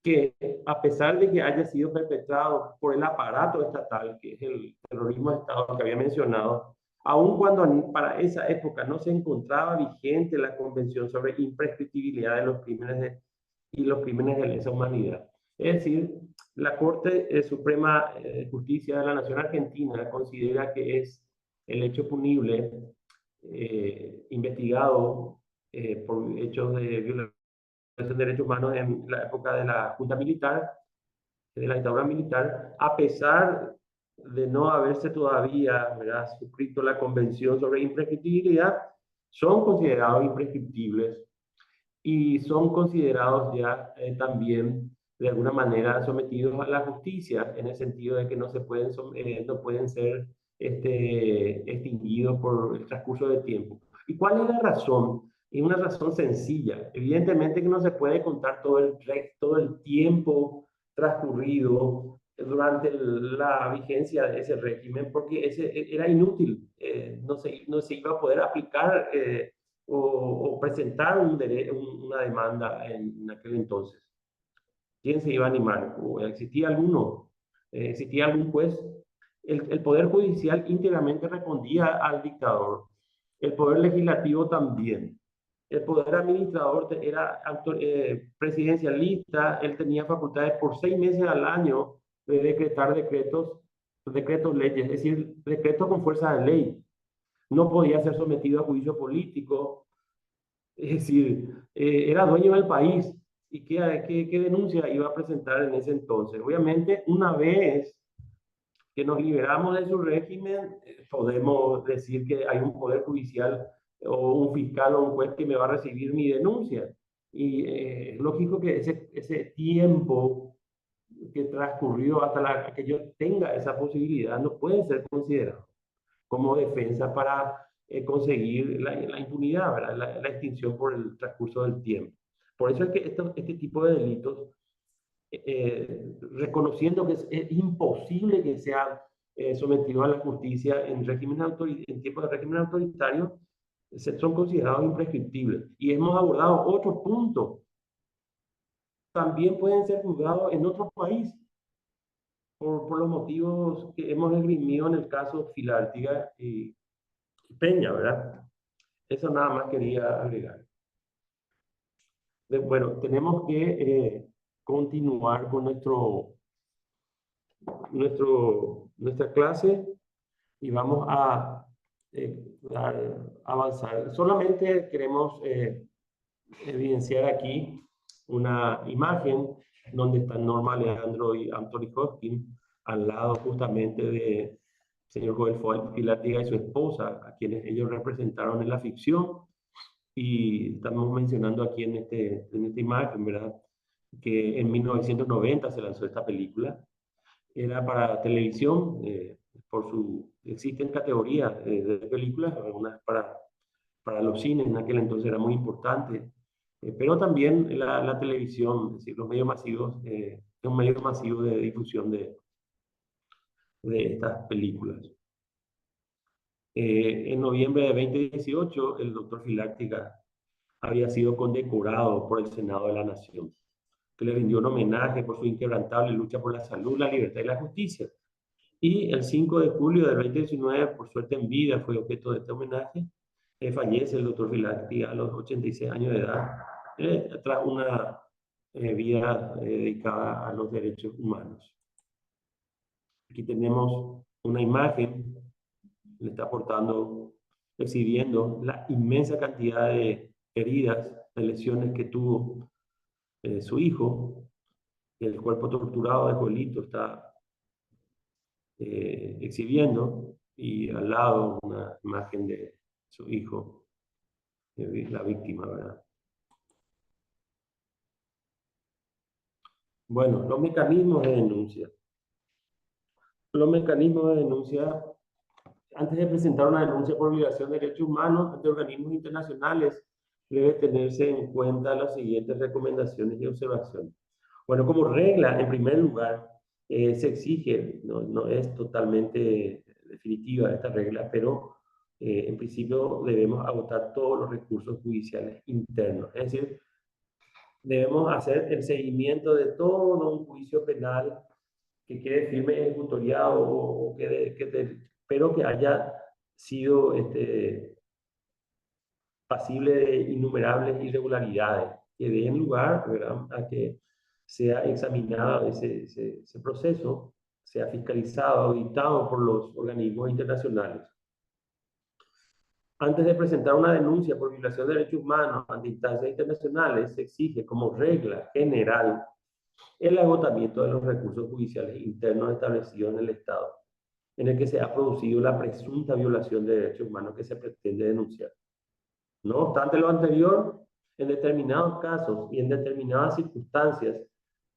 que a pesar de que haya sido perpetrado por el aparato estatal, que es el terrorismo de Estado que había mencionado, aun cuando para esa época no se encontraba vigente la Convención sobre imprescriptibilidad de los crímenes y los crímenes de lesa humanidad. Es decir, la Corte Suprema de Justicia de la Nación Argentina considera que es el hecho punible investigado por hechos de violación de derechos humanos en la época de la Junta Militar, de la dictadura militar, a pesar de no haberse todavía, ¿verdad?, suscrito la Convención sobre imprescriptibilidad, son considerados imprescriptibles y son considerados ya también de alguna manera sometidos a la justicia, en el sentido de que no pueden ser extinguidos por el transcurso del tiempo. ¿Y cuál es la razón? Y una razón sencilla. Evidentemente que no se puede contar todo el tiempo transcurrido durante la vigencia de ese régimen, porque era inútil, no se iba a poder aplicar o presentar una demanda en aquel entonces. ¿Quién se iba a animar? ¿O existía alguno? ¿Existía algún juez? El Poder Judicial íntegramente respondía al dictador. El Poder Legislativo también. El Poder Administrador era presidencialista. Él tenía facultades por 6 meses al año de decretar decretos leyes, es decir, decretos con fuerza de ley. No podía ser sometido a juicio político. Es decir, era dueño del país. ¿Y qué denuncia iba a presentar en ese entonces? Obviamente, una vez que nos liberamos de su régimen, podemos decir que hay un poder judicial o un fiscal o un juez que me va a recibir mi denuncia. Y es lógico que ese tiempo que transcurrió hasta que yo tenga esa posibilidad no puede ser considerado como defensa para conseguir la impunidad, ¿verdad? La extinción por el transcurso del tiempo. Por eso es que este tipo de delitos, reconociendo que es imposible que sea sometido a la justicia en tiempos de régimen autoritario, son considerados imprescriptibles. Y hemos abordado otros puntos. También pueden ser juzgados en otro país por los motivos que hemos esgrimido en el caso Filártiga y Peña, ¿verdad? Eso nada más quería agregar. Bueno, tenemos que continuar con nuestra clase y vamos a avanzar. Solamente queremos evidenciar aquí una imagen donde están Norma Leandro y Anthony Hopkins al lado justamente de señor Joel Filártiga y su esposa, a quienes ellos representaron en la ficción. Y estamos mencionando aquí en esta imagen, ¿verdad?, que en 1990 se lanzó esta película. Era para televisión, existen categorías de películas, algunas para los cines, en aquel entonces era muy importante, pero también la televisión, es decir, los medios masivos, es un medio masivo de difusión de estas películas. En noviembre de 2018, el doctor Filártiga había sido condecorado por el Senado de la Nación, que le rindió un homenaje por su inquebrantable lucha por la salud, la libertad y la justicia. Y el 5 de julio del 2019, por suerte en vida, fue objeto de este homenaje. Fallece el doctor Filártiga a los 86 años de edad, tras una vida dedicada a los derechos humanos. Aquí tenemos una imagen, le está exhibiendo la inmensa cantidad de heridas, de lesiones que tuvo su hijo. El cuerpo torturado de Joelito está exhibiendo, y al lado una imagen de su hijo, la víctima, ¿verdad? Bueno, los mecanismos de denuncia. Los mecanismos de denuncia, antes de presentar una denuncia por violación de derechos humanos ante organismos internacionales, debe tenerse en cuenta las siguientes recomendaciones y observaciones. Bueno, como regla, en primer lugar, se exige, no es totalmente definitiva esta regla, pero en principio debemos agotar todos los recursos judiciales internos. Es decir, debemos hacer el seguimiento de todo un juicio penal que quede firme ejecutoriado, pero que haya sido pasible de innumerables irregularidades que den lugar, ¿verdad?, a que sea examinado ese proceso, sea fiscalizado, auditado por los organismos internacionales. Antes de presentar una denuncia por violación de derechos humanos ante instancias internacionales, se exige como regla general el agotamiento de los recursos judiciales internos establecidos en el Estado, en el que se ha producido la presunta violación de derechos humanos que se pretende denunciar. No obstante lo anterior, en determinados casos y en determinadas circunstancias,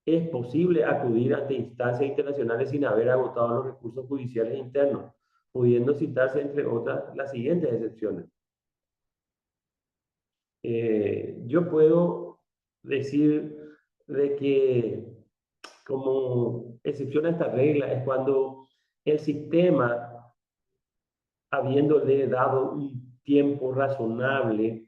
es posible acudir ante instancias internacionales sin haber agotado los recursos judiciales internos, pudiendo citarse, entre otras, las siguientes excepciones. Yo puedo decir de que como excepción a esta regla es cuando el sistema, habiéndole dado un tiempo razonable,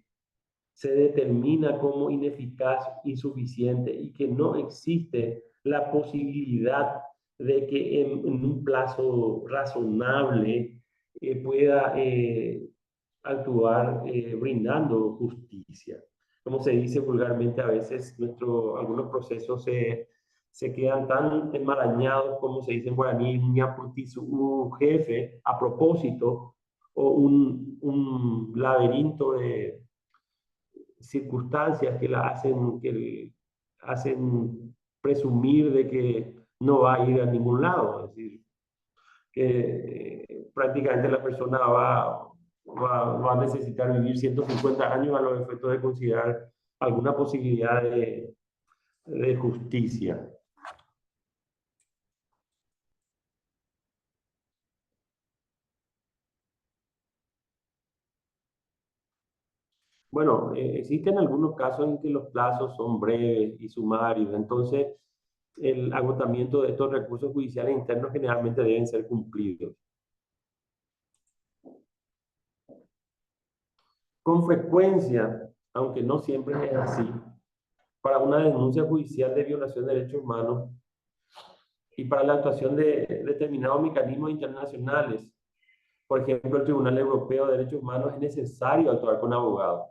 se determina como ineficaz, insuficiente y que no existe la posibilidad de que en un plazo razonable pueda actuar brindando justicia. Como se dice vulgarmente, a veces algunos procesos se quedan tan enmarañados, como se dice en guaraní, un jefe a propósito, o un laberinto de circunstancias que hacen presumir de que no va a ir a ningún lado. Es decir, que prácticamente la persona va a necesitar vivir 150 años a los efectos de considerar alguna posibilidad de justicia. Bueno, existen algunos casos en que los plazos son breves y sumarios, entonces el agotamiento de estos recursos judiciales internos generalmente deben ser cumplidos. Con frecuencia, aunque no siempre es así, para una denuncia judicial de violación de derechos humanos y para la actuación de determinados mecanismos internacionales, por ejemplo, el Tribunal Europeo de Derechos Humanos, es necesario actuar con abogados.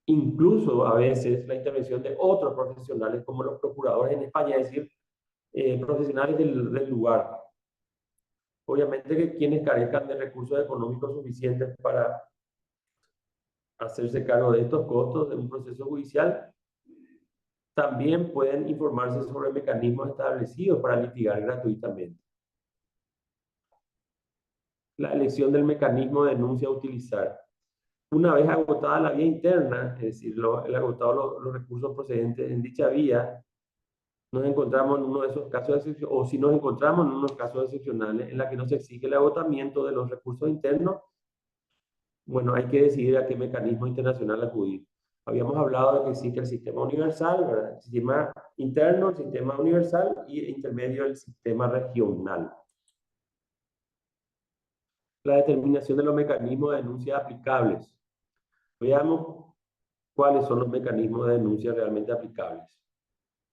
Incluso a veces la intervención de otros profesionales como los procuradores en España, es decir, profesionales del lugar. Obviamente que quienes carezcan de recursos económicos suficientes para hacerse cargo de estos costos de un proceso judicial, también pueden informarse sobre mecanismos establecidos para litigar gratuitamente. La elección del mecanismo de denuncia a utilizar. Una vez agotada la vía interna, es decir, agotado los recursos procedentes en dicha vía, nos encontramos en uno de esos casos de excepción, o si nos encontramos en unos casos excepcionales en la que no se exige el agotamiento de los recursos internos, bueno, hay que decidir a qué mecanismo internacional acudir. Habíamos hablado de que existe el sistema universal, ¿verdad?, el sistema interno, el sistema universal y intermedio el sistema regional. La determinación de los mecanismos de denuncia aplicables. Veamos cuáles son los mecanismos de denuncia realmente aplicables,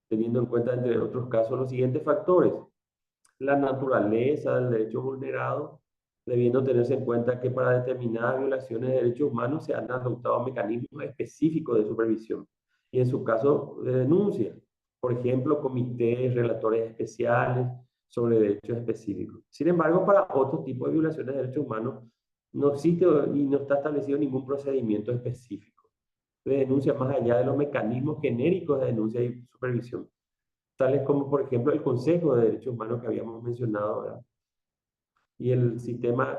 teniendo en cuenta, entre otros casos, los siguientes factores. La naturaleza del derecho vulnerado, debiendo tenerse en cuenta que para determinadas violaciones de derechos humanos se han adoptado mecanismos específicos de supervisión y en su caso de denuncia. Por ejemplo, comités, relatores especiales sobre derechos específicos. Sin embargo, para otro tipo de violaciones de derechos humanos no existe y no está establecido ningún procedimiento específico de denuncia más allá de los mecanismos genéricos de denuncia y supervisión, tales como, por ejemplo, el Consejo de Derechos Humanos que habíamos mencionado, ¿verdad?, y el Sistema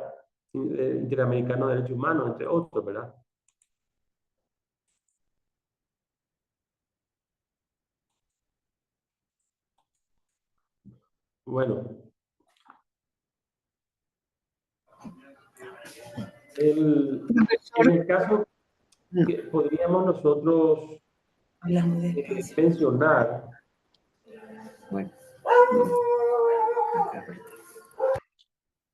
Interamericano de Derechos Humanos, entre otros, ¿verdad? Bueno, en el caso que podríamos nosotros mencionar, bueno,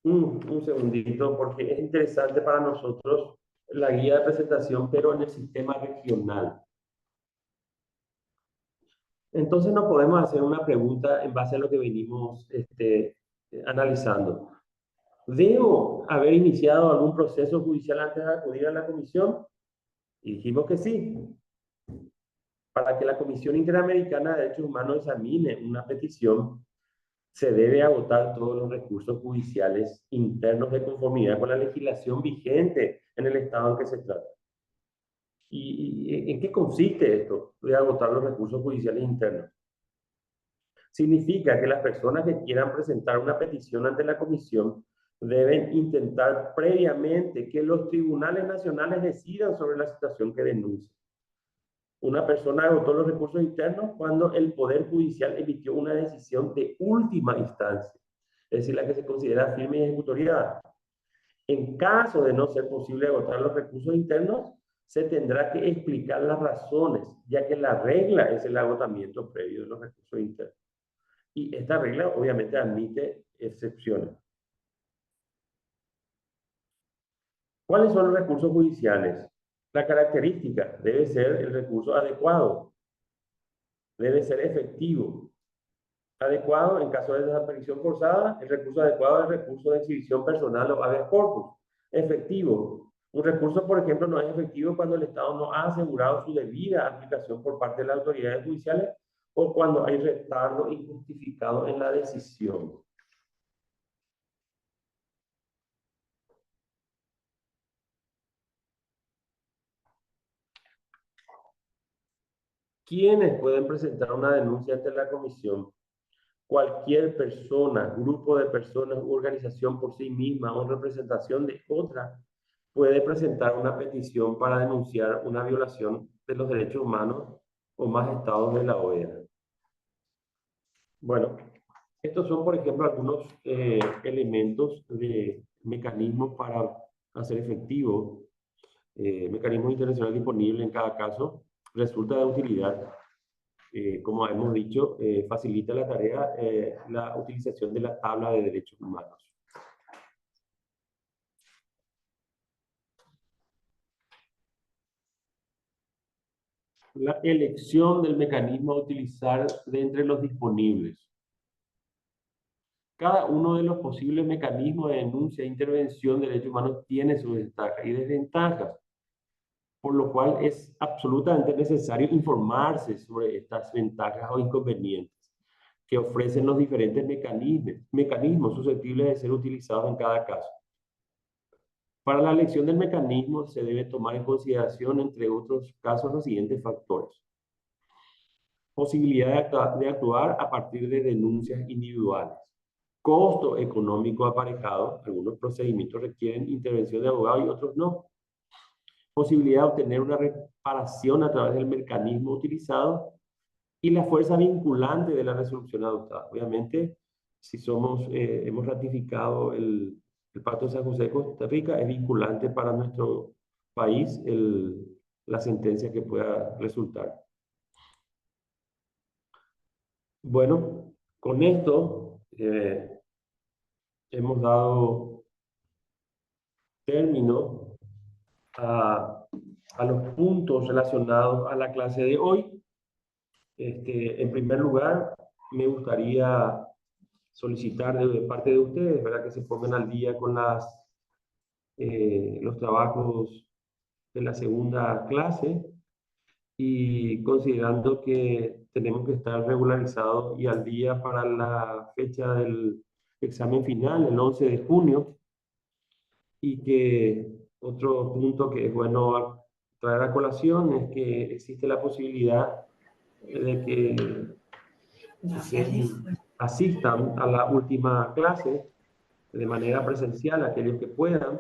un segundito, porque es interesante para nosotros la guía de presentación, pero en el sistema regional. Entonces nos podemos hacer una pregunta en base a lo que venimos analizando. ¿Debo haber iniciado algún proceso judicial antes de acudir a la comisión? Y dijimos que sí. Para que la Comisión Interamericana de Derechos Humanos examine una petición, se debe agotar todos los recursos judiciales internos de conformidad con la legislación vigente en el estado en que se trata. ¿Y en qué consiste esto de agotar los recursos judiciales internos? Significa que las personas que quieran presentar una petición ante la comisión deben intentar previamente que los tribunales nacionales decidan sobre la situación que denuncia. Una persona agotó los recursos internos cuando el Poder Judicial emitió una decisión de última instancia, es decir, la que se considera firme y ejecutoriada. En caso de no ser posible agotar los recursos internos, se tendrá que explicar las razones, ya que la regla es el agotamiento previo de los recursos internos. Y esta regla obviamente admite excepciones. ¿Cuáles son los recursos judiciales? La característica debe ser el recurso adecuado, debe ser efectivo. Adecuado en caso de desaparición forzada, el recurso adecuado es el recurso de exhibición personal o habeas corpus. Efectivo. Un recurso, por ejemplo, no es efectivo cuando el Estado no ha asegurado su debida aplicación por parte de las autoridades judiciales o cuando hay retardo injustificado en la decisión. ¿Quiénes pueden presentar una denuncia ante la comisión? Cualquier persona, grupo de personas u organización por sí misma o en representación de otra puede presentar una petición para denunciar una violación de los derechos humanos o más estados de la OEA. Bueno, estos son, por ejemplo, algunos elementos de mecanismos para hacer efectivo, mecanismos internacionales disponibles en cada caso. Resulta de utilidad, como hemos dicho, facilita la tarea la utilización de la tabla de derechos humanos. La elección del mecanismo a utilizar de entre los disponibles. Cada uno de los posibles mecanismos de denuncia e intervención de derechos humanos tiene sus ventajas y desventajas, por lo cual es absolutamente necesario informarse sobre estas ventajas o inconvenientes que ofrecen los diferentes mecanismos susceptibles de ser utilizados en cada caso. Para la elección del mecanismo se debe tomar en consideración, entre otros casos, los siguientes factores. Posibilidad de actuar a partir de denuncias individuales. Costo económico aparejado. Algunos procedimientos requieren intervención de abogado y otros no. Posibilidad de obtener una reparación a través del mecanismo utilizado y la fuerza vinculante de la resolución adoptada. Obviamente, si hemos ratificado el Pacto de San José de Costa Rica, es vinculante para nuestro país la sentencia que pueda resultar. Bueno, con esto hemos dado término a los puntos relacionados a la clase de hoy. En primer lugar, me gustaría solicitar de parte de ustedes, ¿verdad?, que se pongan al día con los trabajos de la segunda clase, y considerando que tenemos que estar regularizados y al día para la fecha del examen final, el 11 de junio, y que otro punto que es bueno traer a colación es que existe la posibilidad de que asistan a la última clase de manera presencial, aquellos que puedan.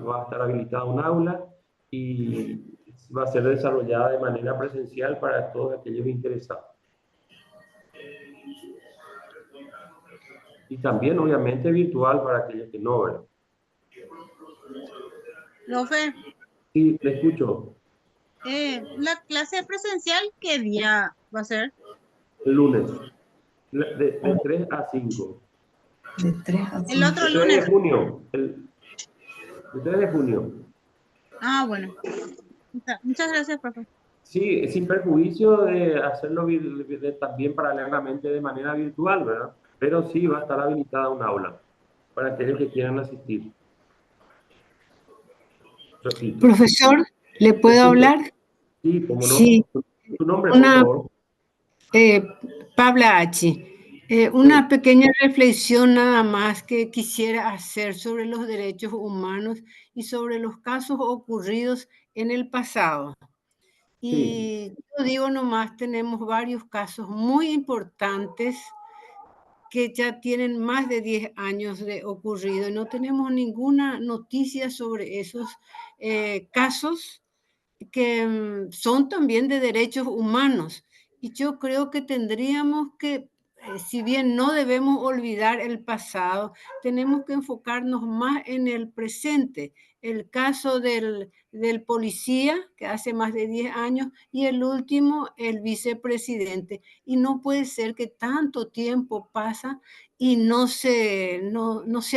Va a estar habilitada un aula y va a ser desarrollada de manera presencial para todos aquellos interesados. Y también, obviamente, virtual para aquellos que no, ¿verdad? Profe, Sí, le escucho. ¿la clase presencial qué día va a ser? El lunes, de 3 a 5. De 3 a 5. El otro El 3 lunes. de junio. El 3 de junio. Ah, bueno. Muchas gracias, profe. Sí, sin perjuicio de hacerlo también paralelamente de manera virtual, ¿verdad? Pero sí va a estar habilitada un aula. para aquellos que quieran asistir. Repito. Profesor, ¿le puedo hablar? Sí, cómo no. Sí. Tu nombre, por favor. Paula H. Una pequeña reflexión nada más que quisiera hacer sobre los derechos humanos y sobre los casos ocurridos en el pasado. Y yo digo nomás, tenemos varios casos muy importantes que ya tienen más de 10 años de ocurrido y no tenemos ninguna noticia sobre esos casos que son también de derechos humanos. Y yo creo que tendríamos que, si bien no debemos olvidar el pasado, tenemos que enfocarnos más en el presente. El caso del policía, que hace más de 10 años, y el último, el vicepresidente. Y no puede ser que tanto tiempo pasa y no se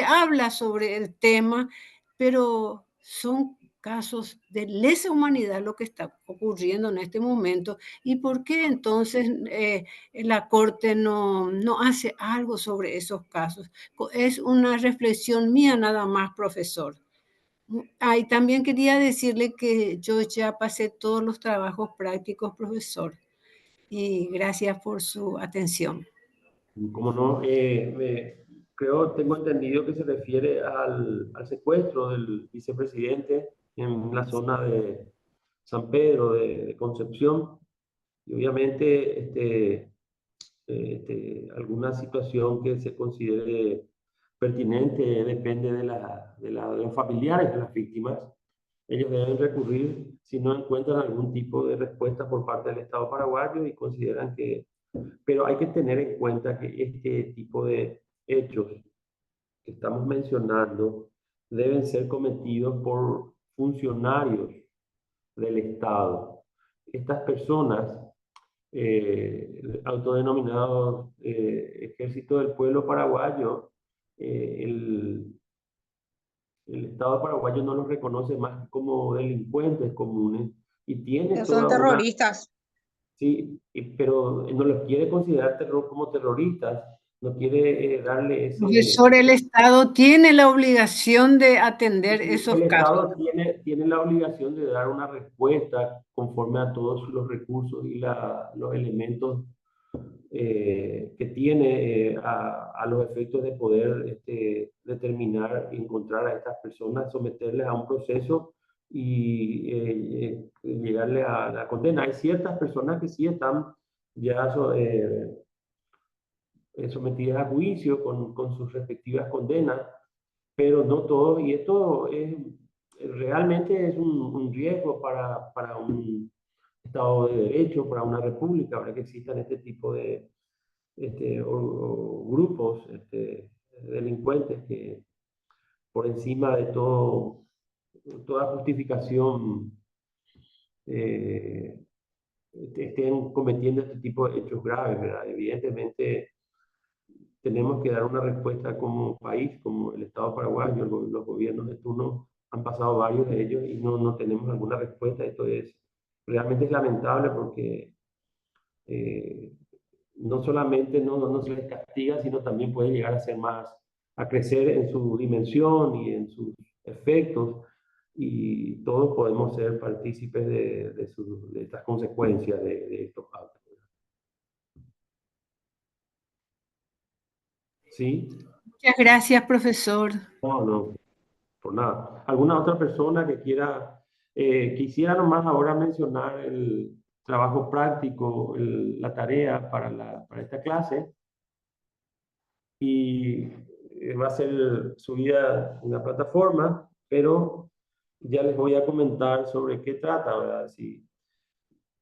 habla sobre el tema, pero son casos de lesa humanidad lo que está ocurriendo en este momento. ¿Y por qué entonces la Corte no hace algo sobre esos casos? Es una reflexión mía nada más, profesor. Y también quería decirle que yo ya pasé todos los trabajos prácticos, profesor, y gracias por su atención. Como no, tengo entendido que se refiere al secuestro del vicepresidente en la zona de San Pedro de Concepción. Y obviamente alguna situación que se considere pertinente depende de los familiares de las víctimas. Ellos deben recurrir si no encuentran algún tipo de respuesta por parte del Estado paraguayo y consideran que... Pero hay que tener en cuenta que este tipo de hechos que estamos mencionando deben ser cometidos por funcionarios del Estado. Estas personas, autodenominados Ejército del Pueblo Paraguayo, el Estado paraguayo no los reconoce más como delincuentes comunes y tiene Son terroristas. Sí, pero no los quiere considerar como terroristas, no quiere darle ese... Profesor, el Estado tiene la obligación de atender esos casos. El Estado tiene la obligación de dar una respuesta conforme a todos los recursos y los elementos que tiene a los efectos de poder determinar, encontrar a estas personas, someterles a un proceso y llegarle a la condena. Hay ciertas personas que sí están ya sometidas a juicio con sus respectivas condenas, pero no todos, y esto realmente es un riesgo para un Estado de Derecho, para una república, ahora que existan este tipo de grupos delincuentes que por encima de toda justificación estén cometiendo este tipo de hechos graves, ¿verdad? Evidentemente tenemos que dar una respuesta como país, como el Estado paraguayo, los gobiernos de turno, han pasado varios de ellos y no tenemos alguna respuesta. Esto realmente es lamentable porque no solamente no se les castiga, sino también puede llegar a ser a crecer en su dimensión y en sus efectos, y todos podemos ser partícipes de estas consecuencias de estos actos. ¿Sí? Muchas gracias, profesor. No, por nada. ¿Alguna otra persona que quisiera nomás ahora mencionar el trabajo práctico, la tarea para esta clase? Y va a ser subida en la plataforma, pero ya les voy a comentar sobre qué trata, ¿verdad? Sí,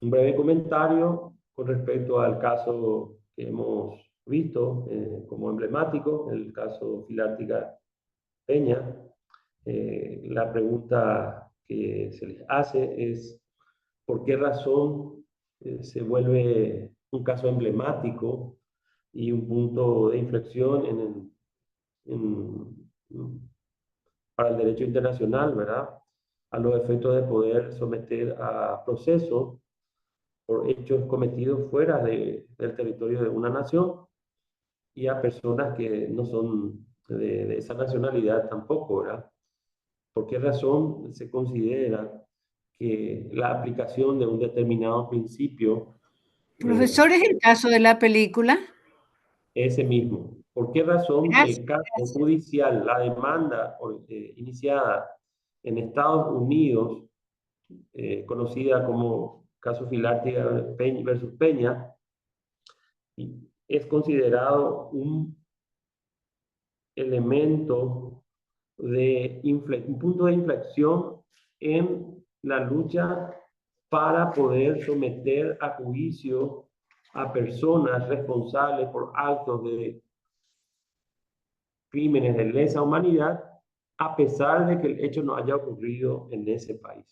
un breve comentario con respecto al caso que hemos visto como emblemático, el caso Filártica Peña. La pregunta que se les hace es ¿por qué razón se vuelve un caso emblemático y un punto de inflexión para el derecho internacional, ¿verdad? A los efectos de poder someter a proceso por hechos cometidos fuera del territorio de una nación y a personas que no son de esa nacionalidad tampoco, ¿verdad? ¿Por qué razón se considera que la aplicación de un determinado principio Profesor, ¿es el caso de la película? ese mismo? ¿Por qué razón Gracias, el caso gracias. judicial, la demanda iniciada en Estados Unidos, conocida como caso Filártiga versus Peña, es considerado un elemento un punto de inflexión en la lucha para poder someter a juicio a personas responsables por actos de crímenes de lesa humanidad, a pesar de que el hecho no haya ocurrido en ese país?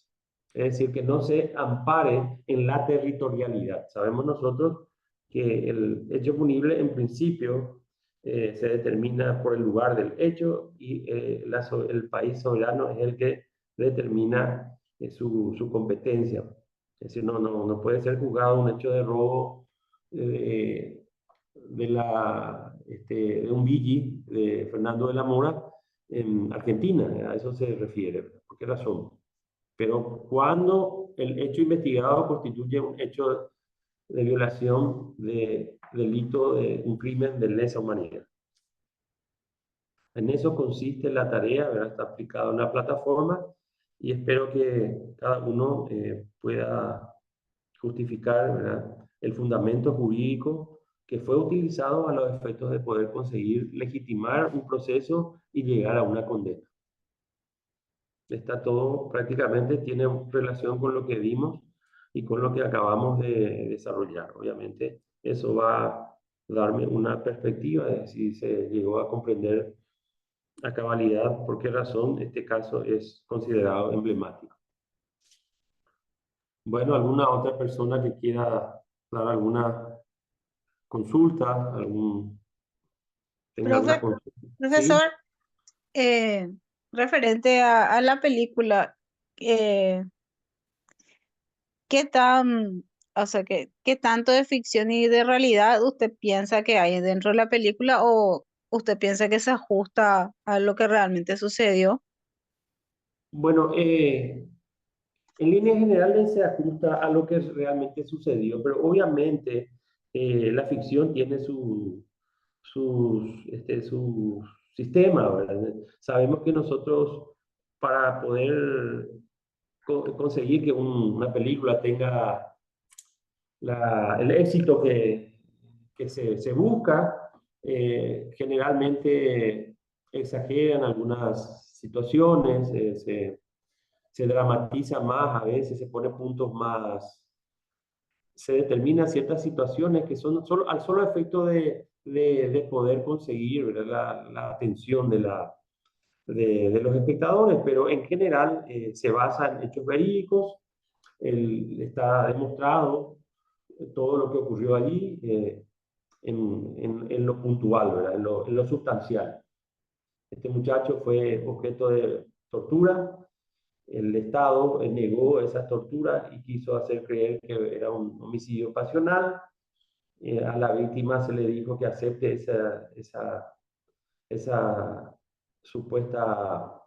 Es decir, que no se ampare en la territorialidad. Sabemos nosotros que el hecho punible en principio se determina por el lugar del hecho y el país soberano es el que determina su competencia. Es decir, no puede ser juzgado un hecho de robo de un Vigi de Fernando de la Mora en Argentina. A eso se refiere. ¿Por qué razón? Pero cuando el hecho investigado constituye un hecho de violación de delito de un crimen de lesa humanidad. En eso consiste la tarea, ¿verdad? Está aplicada en una plataforma y espero que cada uno pueda justificar, ¿verdad?, el fundamento jurídico que fue utilizado a los efectos de poder conseguir legitimar un proceso y llegar a una condena. Está todo, prácticamente tiene relación con lo que vimos y con lo que acabamos de desarrollar. Obviamente, eso va a darme una perspectiva de si se llegó a comprender a cabalidad por qué razón este caso es considerado emblemático. Bueno, ¿alguna otra persona que quiera dar alguna consulta? ¿Tenga alguna consulta? Profesor, ¿Sí? referente a la película, ¿qué tan, o sea, qué tanto de ficción y de realidad usted piensa que hay dentro de la película o usted piensa que se ajusta a lo que realmente sucedió? Bueno, en líneas generales se ajusta a lo que realmente sucedió, pero obviamente la ficción tiene su sistema, ¿verdad? Sabemos que nosotros, para poder conseguir que una película tenga el éxito que se busca, generalmente exageran algunas situaciones, se dramatiza más a veces, se pone puntos más, se determinan ciertas situaciones que son al solo efecto de poder conseguir, ¿verdad?, la atención de los espectadores, pero en general se basa en hechos verídicos. Está demostrado todo lo que ocurrió allí en lo puntual, ¿verdad?, en lo sustancial. Este muchacho fue objeto de tortura. El Estado negó esas torturas y quiso hacer creer que era un homicidio pasional. A la víctima se le dijo que acepte esa supuesta,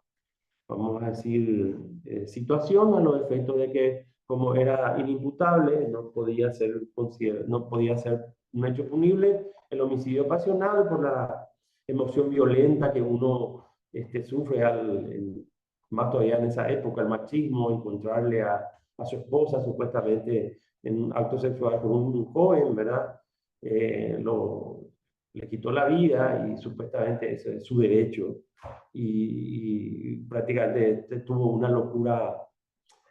vamos a decir, situación, a los efectos de que como era inimputable, no podía ser un hecho punible el homicidio pasional por la emoción violenta que uno sufre más todavía en esa época, el machismo, encontrarle a su esposa supuestamente en un acto sexual con un joven, ¿verdad? Le quitó la vida y supuestamente ese es su derecho. Y prácticamente tuvo una locura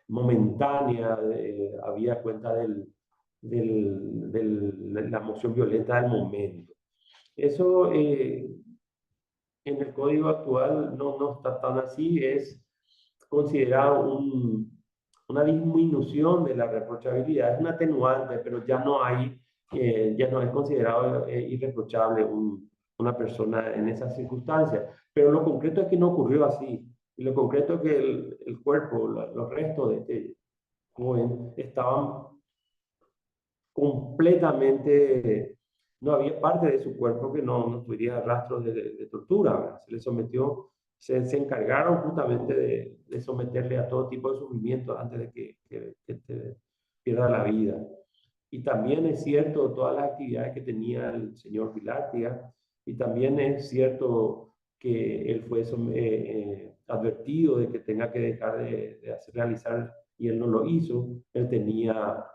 momentánea, había cuenta de la emoción violenta del momento. Eso en el código actual no está tan así, es considerado una disminución de la reprochabilidad, es un atenuante, pero ya no es considerado irreprochable una persona en esas circunstancias. Pero lo concreto es que no ocurrió así. Y lo concreto es que el cuerpo, los restos de este joven estaban completamente no había parte de su cuerpo que no tuviera rastros de tortura, ¿verdad? Se le sometió, se encargaron justamente de someterle a todo tipo de sufrimiento antes de que te pierda la vida. Y también es cierto todas las actividades que tenía el señor Filártiga, y también es cierto que él fue advertido de que tenga que dejar de hacer realizar, y él no lo hizo. Él tenía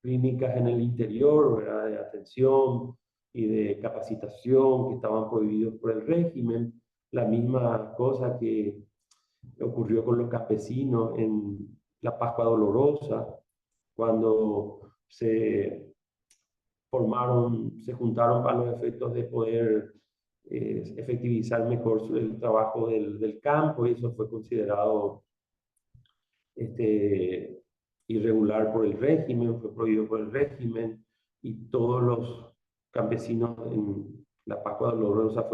clínicas en el interior, ¿verdad?, de atención y de capacitación que estaban prohibidos por el régimen. La misma cosa que ocurrió con los campesinos en la Pascua Dolorosa, cuando se juntaron para los efectos de poder efectivizar mejor el trabajo del campo, y eso fue considerado irregular por el régimen, fue prohibido por el régimen, y todos los campesinos en la Pascua Dolorosa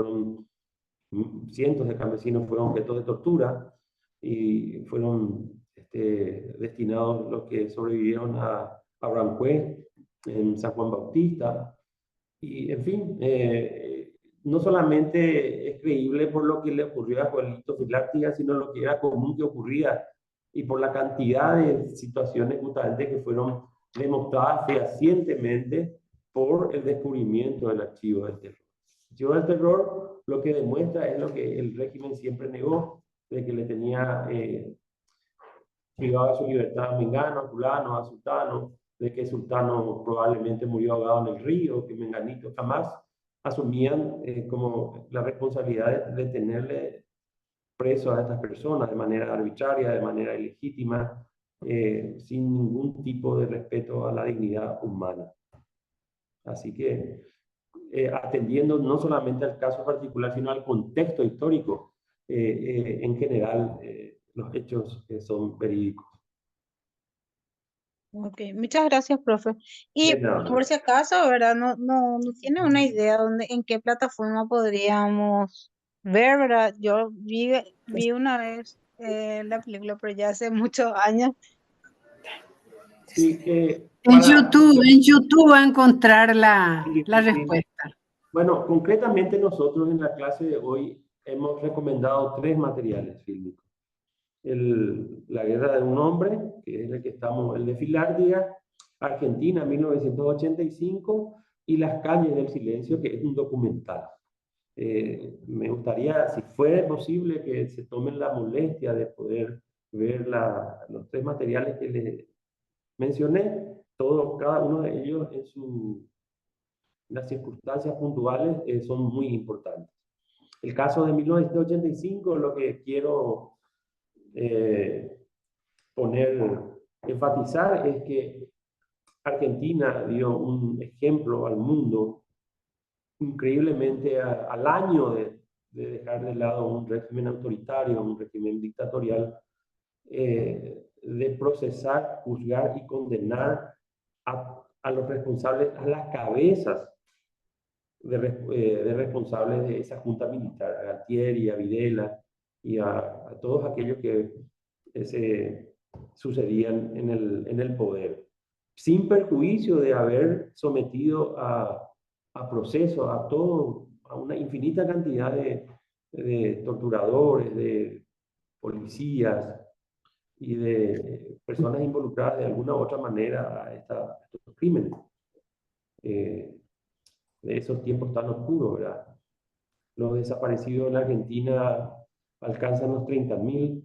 cientos de campesinos fueron objeto de tortura, y fueron destinados los que sobrevivieron a Brancué, en San Juan Bautista. Y en fin, no solamente es creíble por lo que le ocurrió a Juanito Filártiga, sino lo que era común que ocurría, y por la cantidad de situaciones justamente que fueron demostradas fehacientemente por el descubrimiento del archivo del terror. El archivo del terror lo que demuestra es lo que el régimen siempre negó, de que le tenía privado de su libertad a Mengano, a fulano, a Sultano, de que Sultano probablemente murió ahogado en el río, que Menganito. Jamás asumían como la responsabilidad de tenerle preso a estas personas de manera arbitraria, de manera ilegítima, sin ningún tipo de respeto a la dignidad humana. Así que, atendiendo no solamente al caso particular, sino al contexto histórico, en general, los hechos son verídicos. Ok, muchas gracias, profe. Y De nada. por si acaso, ¿verdad? No tiene una idea en qué plataforma podríamos ver, ¿verdad? Yo vi una vez la película, pero ya hace muchos años. Sí, En YouTube va a encontrar la respuesta. Bueno, concretamente nosotros en la clase de hoy hemos recomendado 3 materiales fílmicos. La guerra de un hombre, que es el que estamos, el de Filártiga, Argentina 1985, y Las calles del silencio, que es un documental. Me gustaría, si fuera posible, que se tomen la molestia de poder ver los 3 materiales que les mencioné, cada uno de ellos en las circunstancias puntuales son muy importantes. El caso de 1985, lo que quiero enfatizar es que Argentina dio un ejemplo al mundo increíblemente al año de dejar de lado un régimen autoritario, un régimen dictatorial, de procesar, juzgar y condenar a los responsables, a las cabezas de responsables de esa junta militar, a Galtieri, a Videla y a todos aquellos que se sucedían en el poder, sin perjuicio de haber sometido a procesos a una infinita cantidad de torturadores, de policías y de personas involucradas de alguna u otra manera a estos crímenes. De esos tiempos tan oscuros, ¿verdad? Los desaparecidos en Argentina alcanzan los 30.000,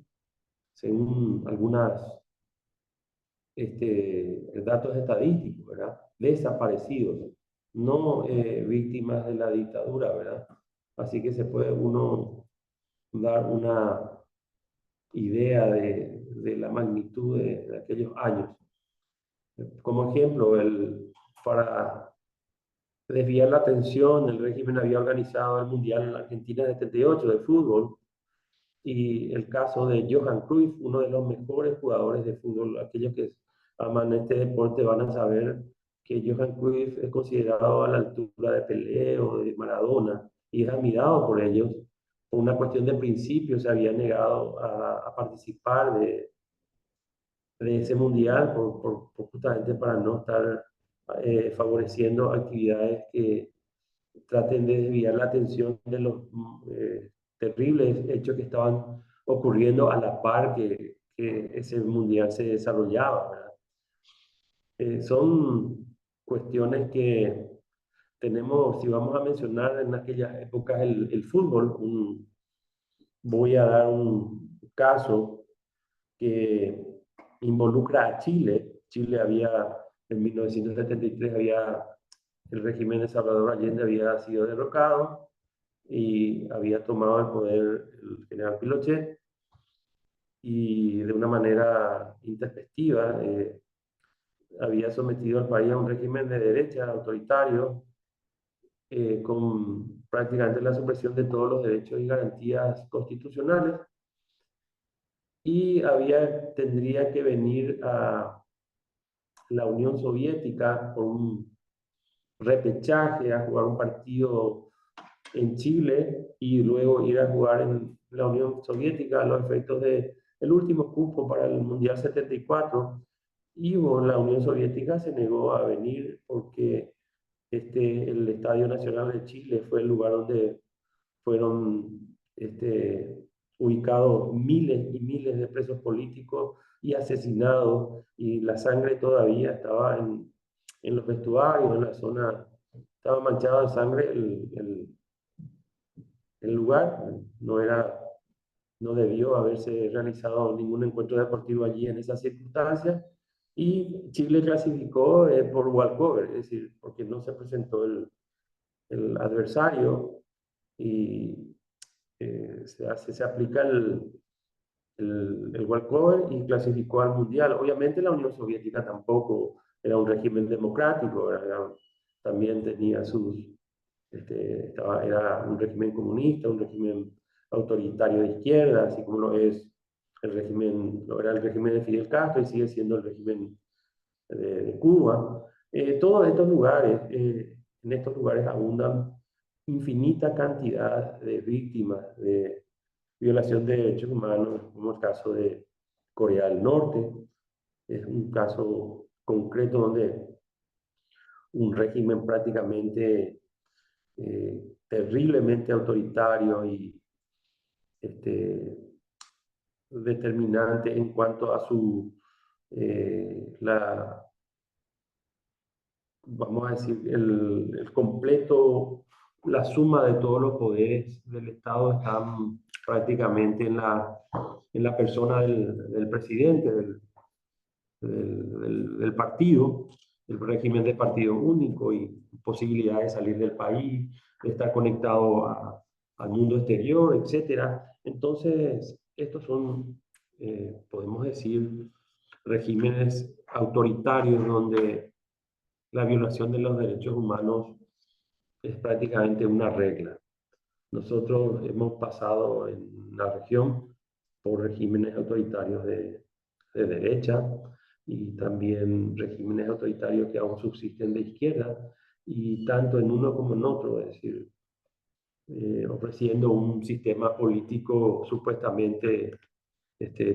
según algunos datos estadísticos, ¿verdad? Desaparecidos, no víctimas de la dictadura, ¿verdad? Así que se puede uno dar una idea de la magnitud de aquellos años. Como ejemplo, para desviar la atención, el régimen había organizado el Mundial en la Argentina de 78 de fútbol, y el caso de Johan Cruyff, uno de los mejores jugadores de fútbol. Aquellos que aman este deporte van a saber que Johan Cruyff es considerado a la altura de Pelé o de Maradona, y es admirado por ellos. Por una cuestión de principio se había negado a participar de ese mundial justamente para no estar favoreciendo actividades que traten de desviar la atención de los terribles hechos que estaban ocurriendo a la par que ese mundial se desarrollaba, ¿verdad? Son cuestiones que tenemos, si vamos a mencionar en aquellas épocas el fútbol, voy a dar un caso que involucra a Chile. Chile en 1973 el régimen de Salvador Allende había sido derrocado y había tomado el poder el general Pinochet, y de una manera intempestiva había sometido al país a un régimen de derecha autoritario, con prácticamente la supresión de todos los derechos y garantías constitucionales, y tendría que venir a la Unión Soviética por un repechaje a jugar un partido en Chile y luego ir a jugar en la Unión Soviética a los efectos del último cupo para el Mundial 74. Y bueno, la Unión Soviética se negó a venir porque el Estadio Nacional de Chile fue el lugar donde fueron ubicados miles y miles de presos políticos y asesinados, y la sangre todavía estaba en los vestuarios, en la zona, estaba manchado de sangre el lugar. No debió haberse realizado ningún encuentro deportivo allí en esas circunstancias, y Chile clasificó por walkover, es decir, porque no se presentó el adversario, y se aplica el walkover y clasificó al mundial. Obviamente la Unión Soviética tampoco era un régimen democrático, también tenía era un régimen comunista, un régimen autoritario de izquierda, así como lo era el régimen de Fidel Castro y sigue siendo el régimen de Cuba. Todos estos lugares, en estos lugares abundan infinita cantidad de víctimas de violación de derechos humanos, como el caso de Corea del Norte. Es un caso concreto donde un régimen prácticamente terriblemente autoritario y determinante en cuanto a vamos a decir, la suma de todos los poderes del Estado están prácticamente en la persona del presidente, del partido, el régimen de partido único y posibilidad de salir del país, de estar conectado al mundo exterior, etc. Entonces, estos son, podemos decir, regímenes autoritarios donde la violación de los derechos humanos es prácticamente una regla. Nosotros hemos pasado en la región por regímenes autoritarios de derecha y también regímenes autoritarios que aún subsisten de izquierda, y tanto en uno como en otro, es decir, ofreciendo un sistema político supuestamente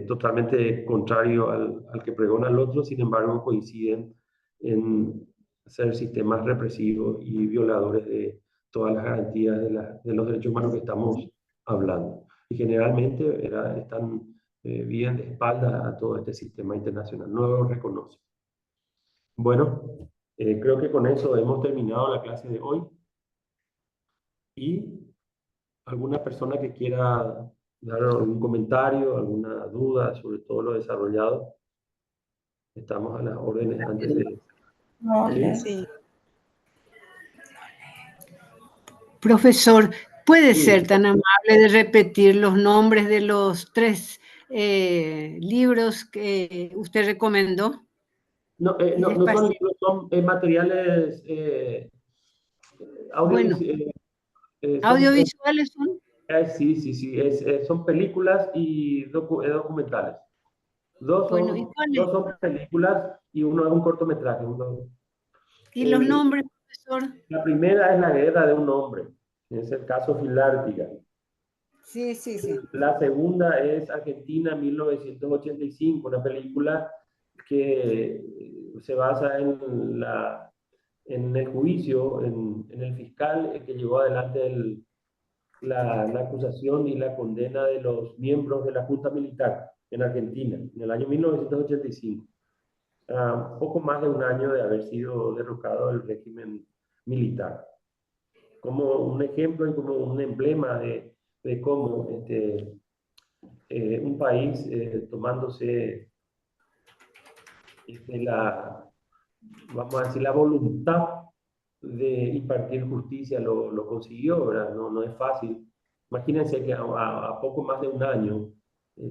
totalmente contrario al que pregona el otro. Sin embargo, coinciden en ser sistemas represivos y violadores de todas las garantías de los derechos humanos que estamos hablando. Y generalmente están bien de espaldas a todo este sistema internacional, no lo reconoce. Bueno, creo que con eso hemos terminado la clase de hoy. Y alguna persona que quiera dar algún comentario, alguna duda sobre todo lo desarrollado, estamos a las órdenes antes de... Sí. Profesor, ¿puede ser tan amable de repetir los nombres de los 3 libros que usted recomendó? No son libros, son materiales ¿Audiovisuales son? Sí, son películas y documentales. Dos son películas y uno es un cortometraje. ¿Y los nombres, profesor? La primera es La guerra de un hombre, es el caso Filártiga. Sí. La segunda es Argentina 1985, una película que se basa en la en el juicio, en el fiscal que llevó adelante la acusación y la condena de los miembros de la Junta Militar en Argentina, en el año 1985. Poco más de un año de haber sido derrocado el régimen militar. Como un ejemplo y como un emblema de cómo un país tomándose vamos a decir, la voluntad de impartir justicia lo consiguió, ¿verdad? No es fácil. Imagínense que a poco más de un año,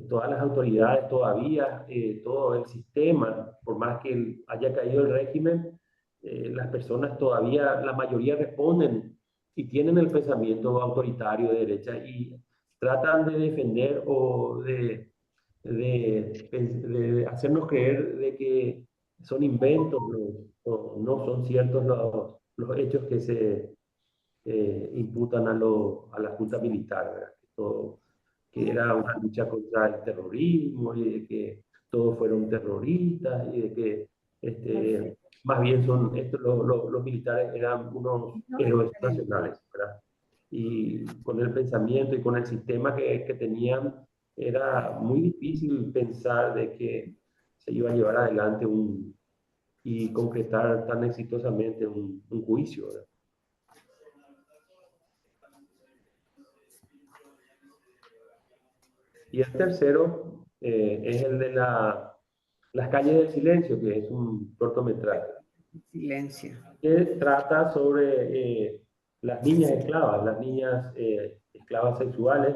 todas las autoridades todavía, todo el sistema, por más que haya caído el régimen, las personas todavía, la mayoría responden y tienen el pensamiento autoritario de derecha y tratan de defender o de hacernos creer de que son inventos o no son ciertos los hechos que se imputan a la Junta Militar, ¿verdad? Que era una lucha contra el terrorismo y de que todos fueron terroristas y de que más bien los militares eran unos héroes nacionales, ¿verdad? Y con el pensamiento y con el sistema que tenían, era muy difícil pensar de que se iba a llevar adelante y concretar tan exitosamente un juicio, ¿verdad? Y el tercero es el de Las calles del silencio, que es un cortometraje. Silencio. Que trata sobre las niñas esclavas, las niñas esclavas sexuales,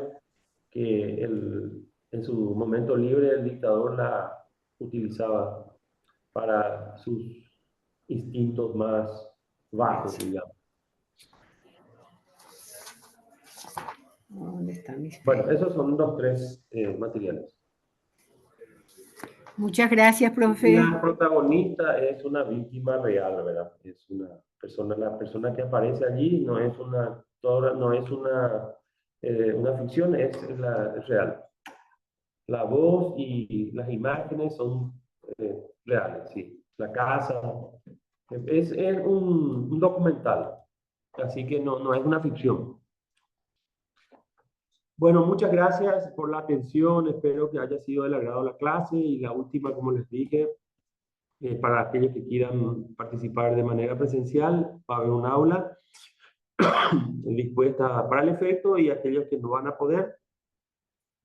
que en su momento libre el dictador la utilizaba para sus instintos más bajos, digamos. ¿Dónde están mis Bueno, esos son los tres materiales. Muchas gracias, profe. La protagonista es una víctima real, ¿verdad? Es una persona, la persona que aparece allí no es una ficción, es real. La voz y las imágenes son reales, sí. La casa es un documental, así que no es una ficción. Bueno, muchas gracias por la atención, espero que haya sido del agrado la clase y la última, como les dije, para aquellos que quieran participar de manera presencial, va a haber un aula dispuesta para el efecto y aquellos que no van a poder,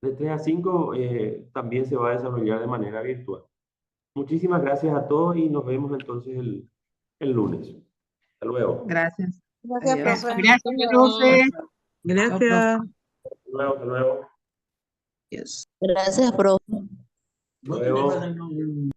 de 3 a 5 también se va a desarrollar de manera virtual. Muchísimas gracias a todos y nos vemos entonces el lunes. Hasta luego. Gracias. Gracias, profe. Gracias, profe. Gracias. Hasta luego. Gracias, profe. Hasta luego.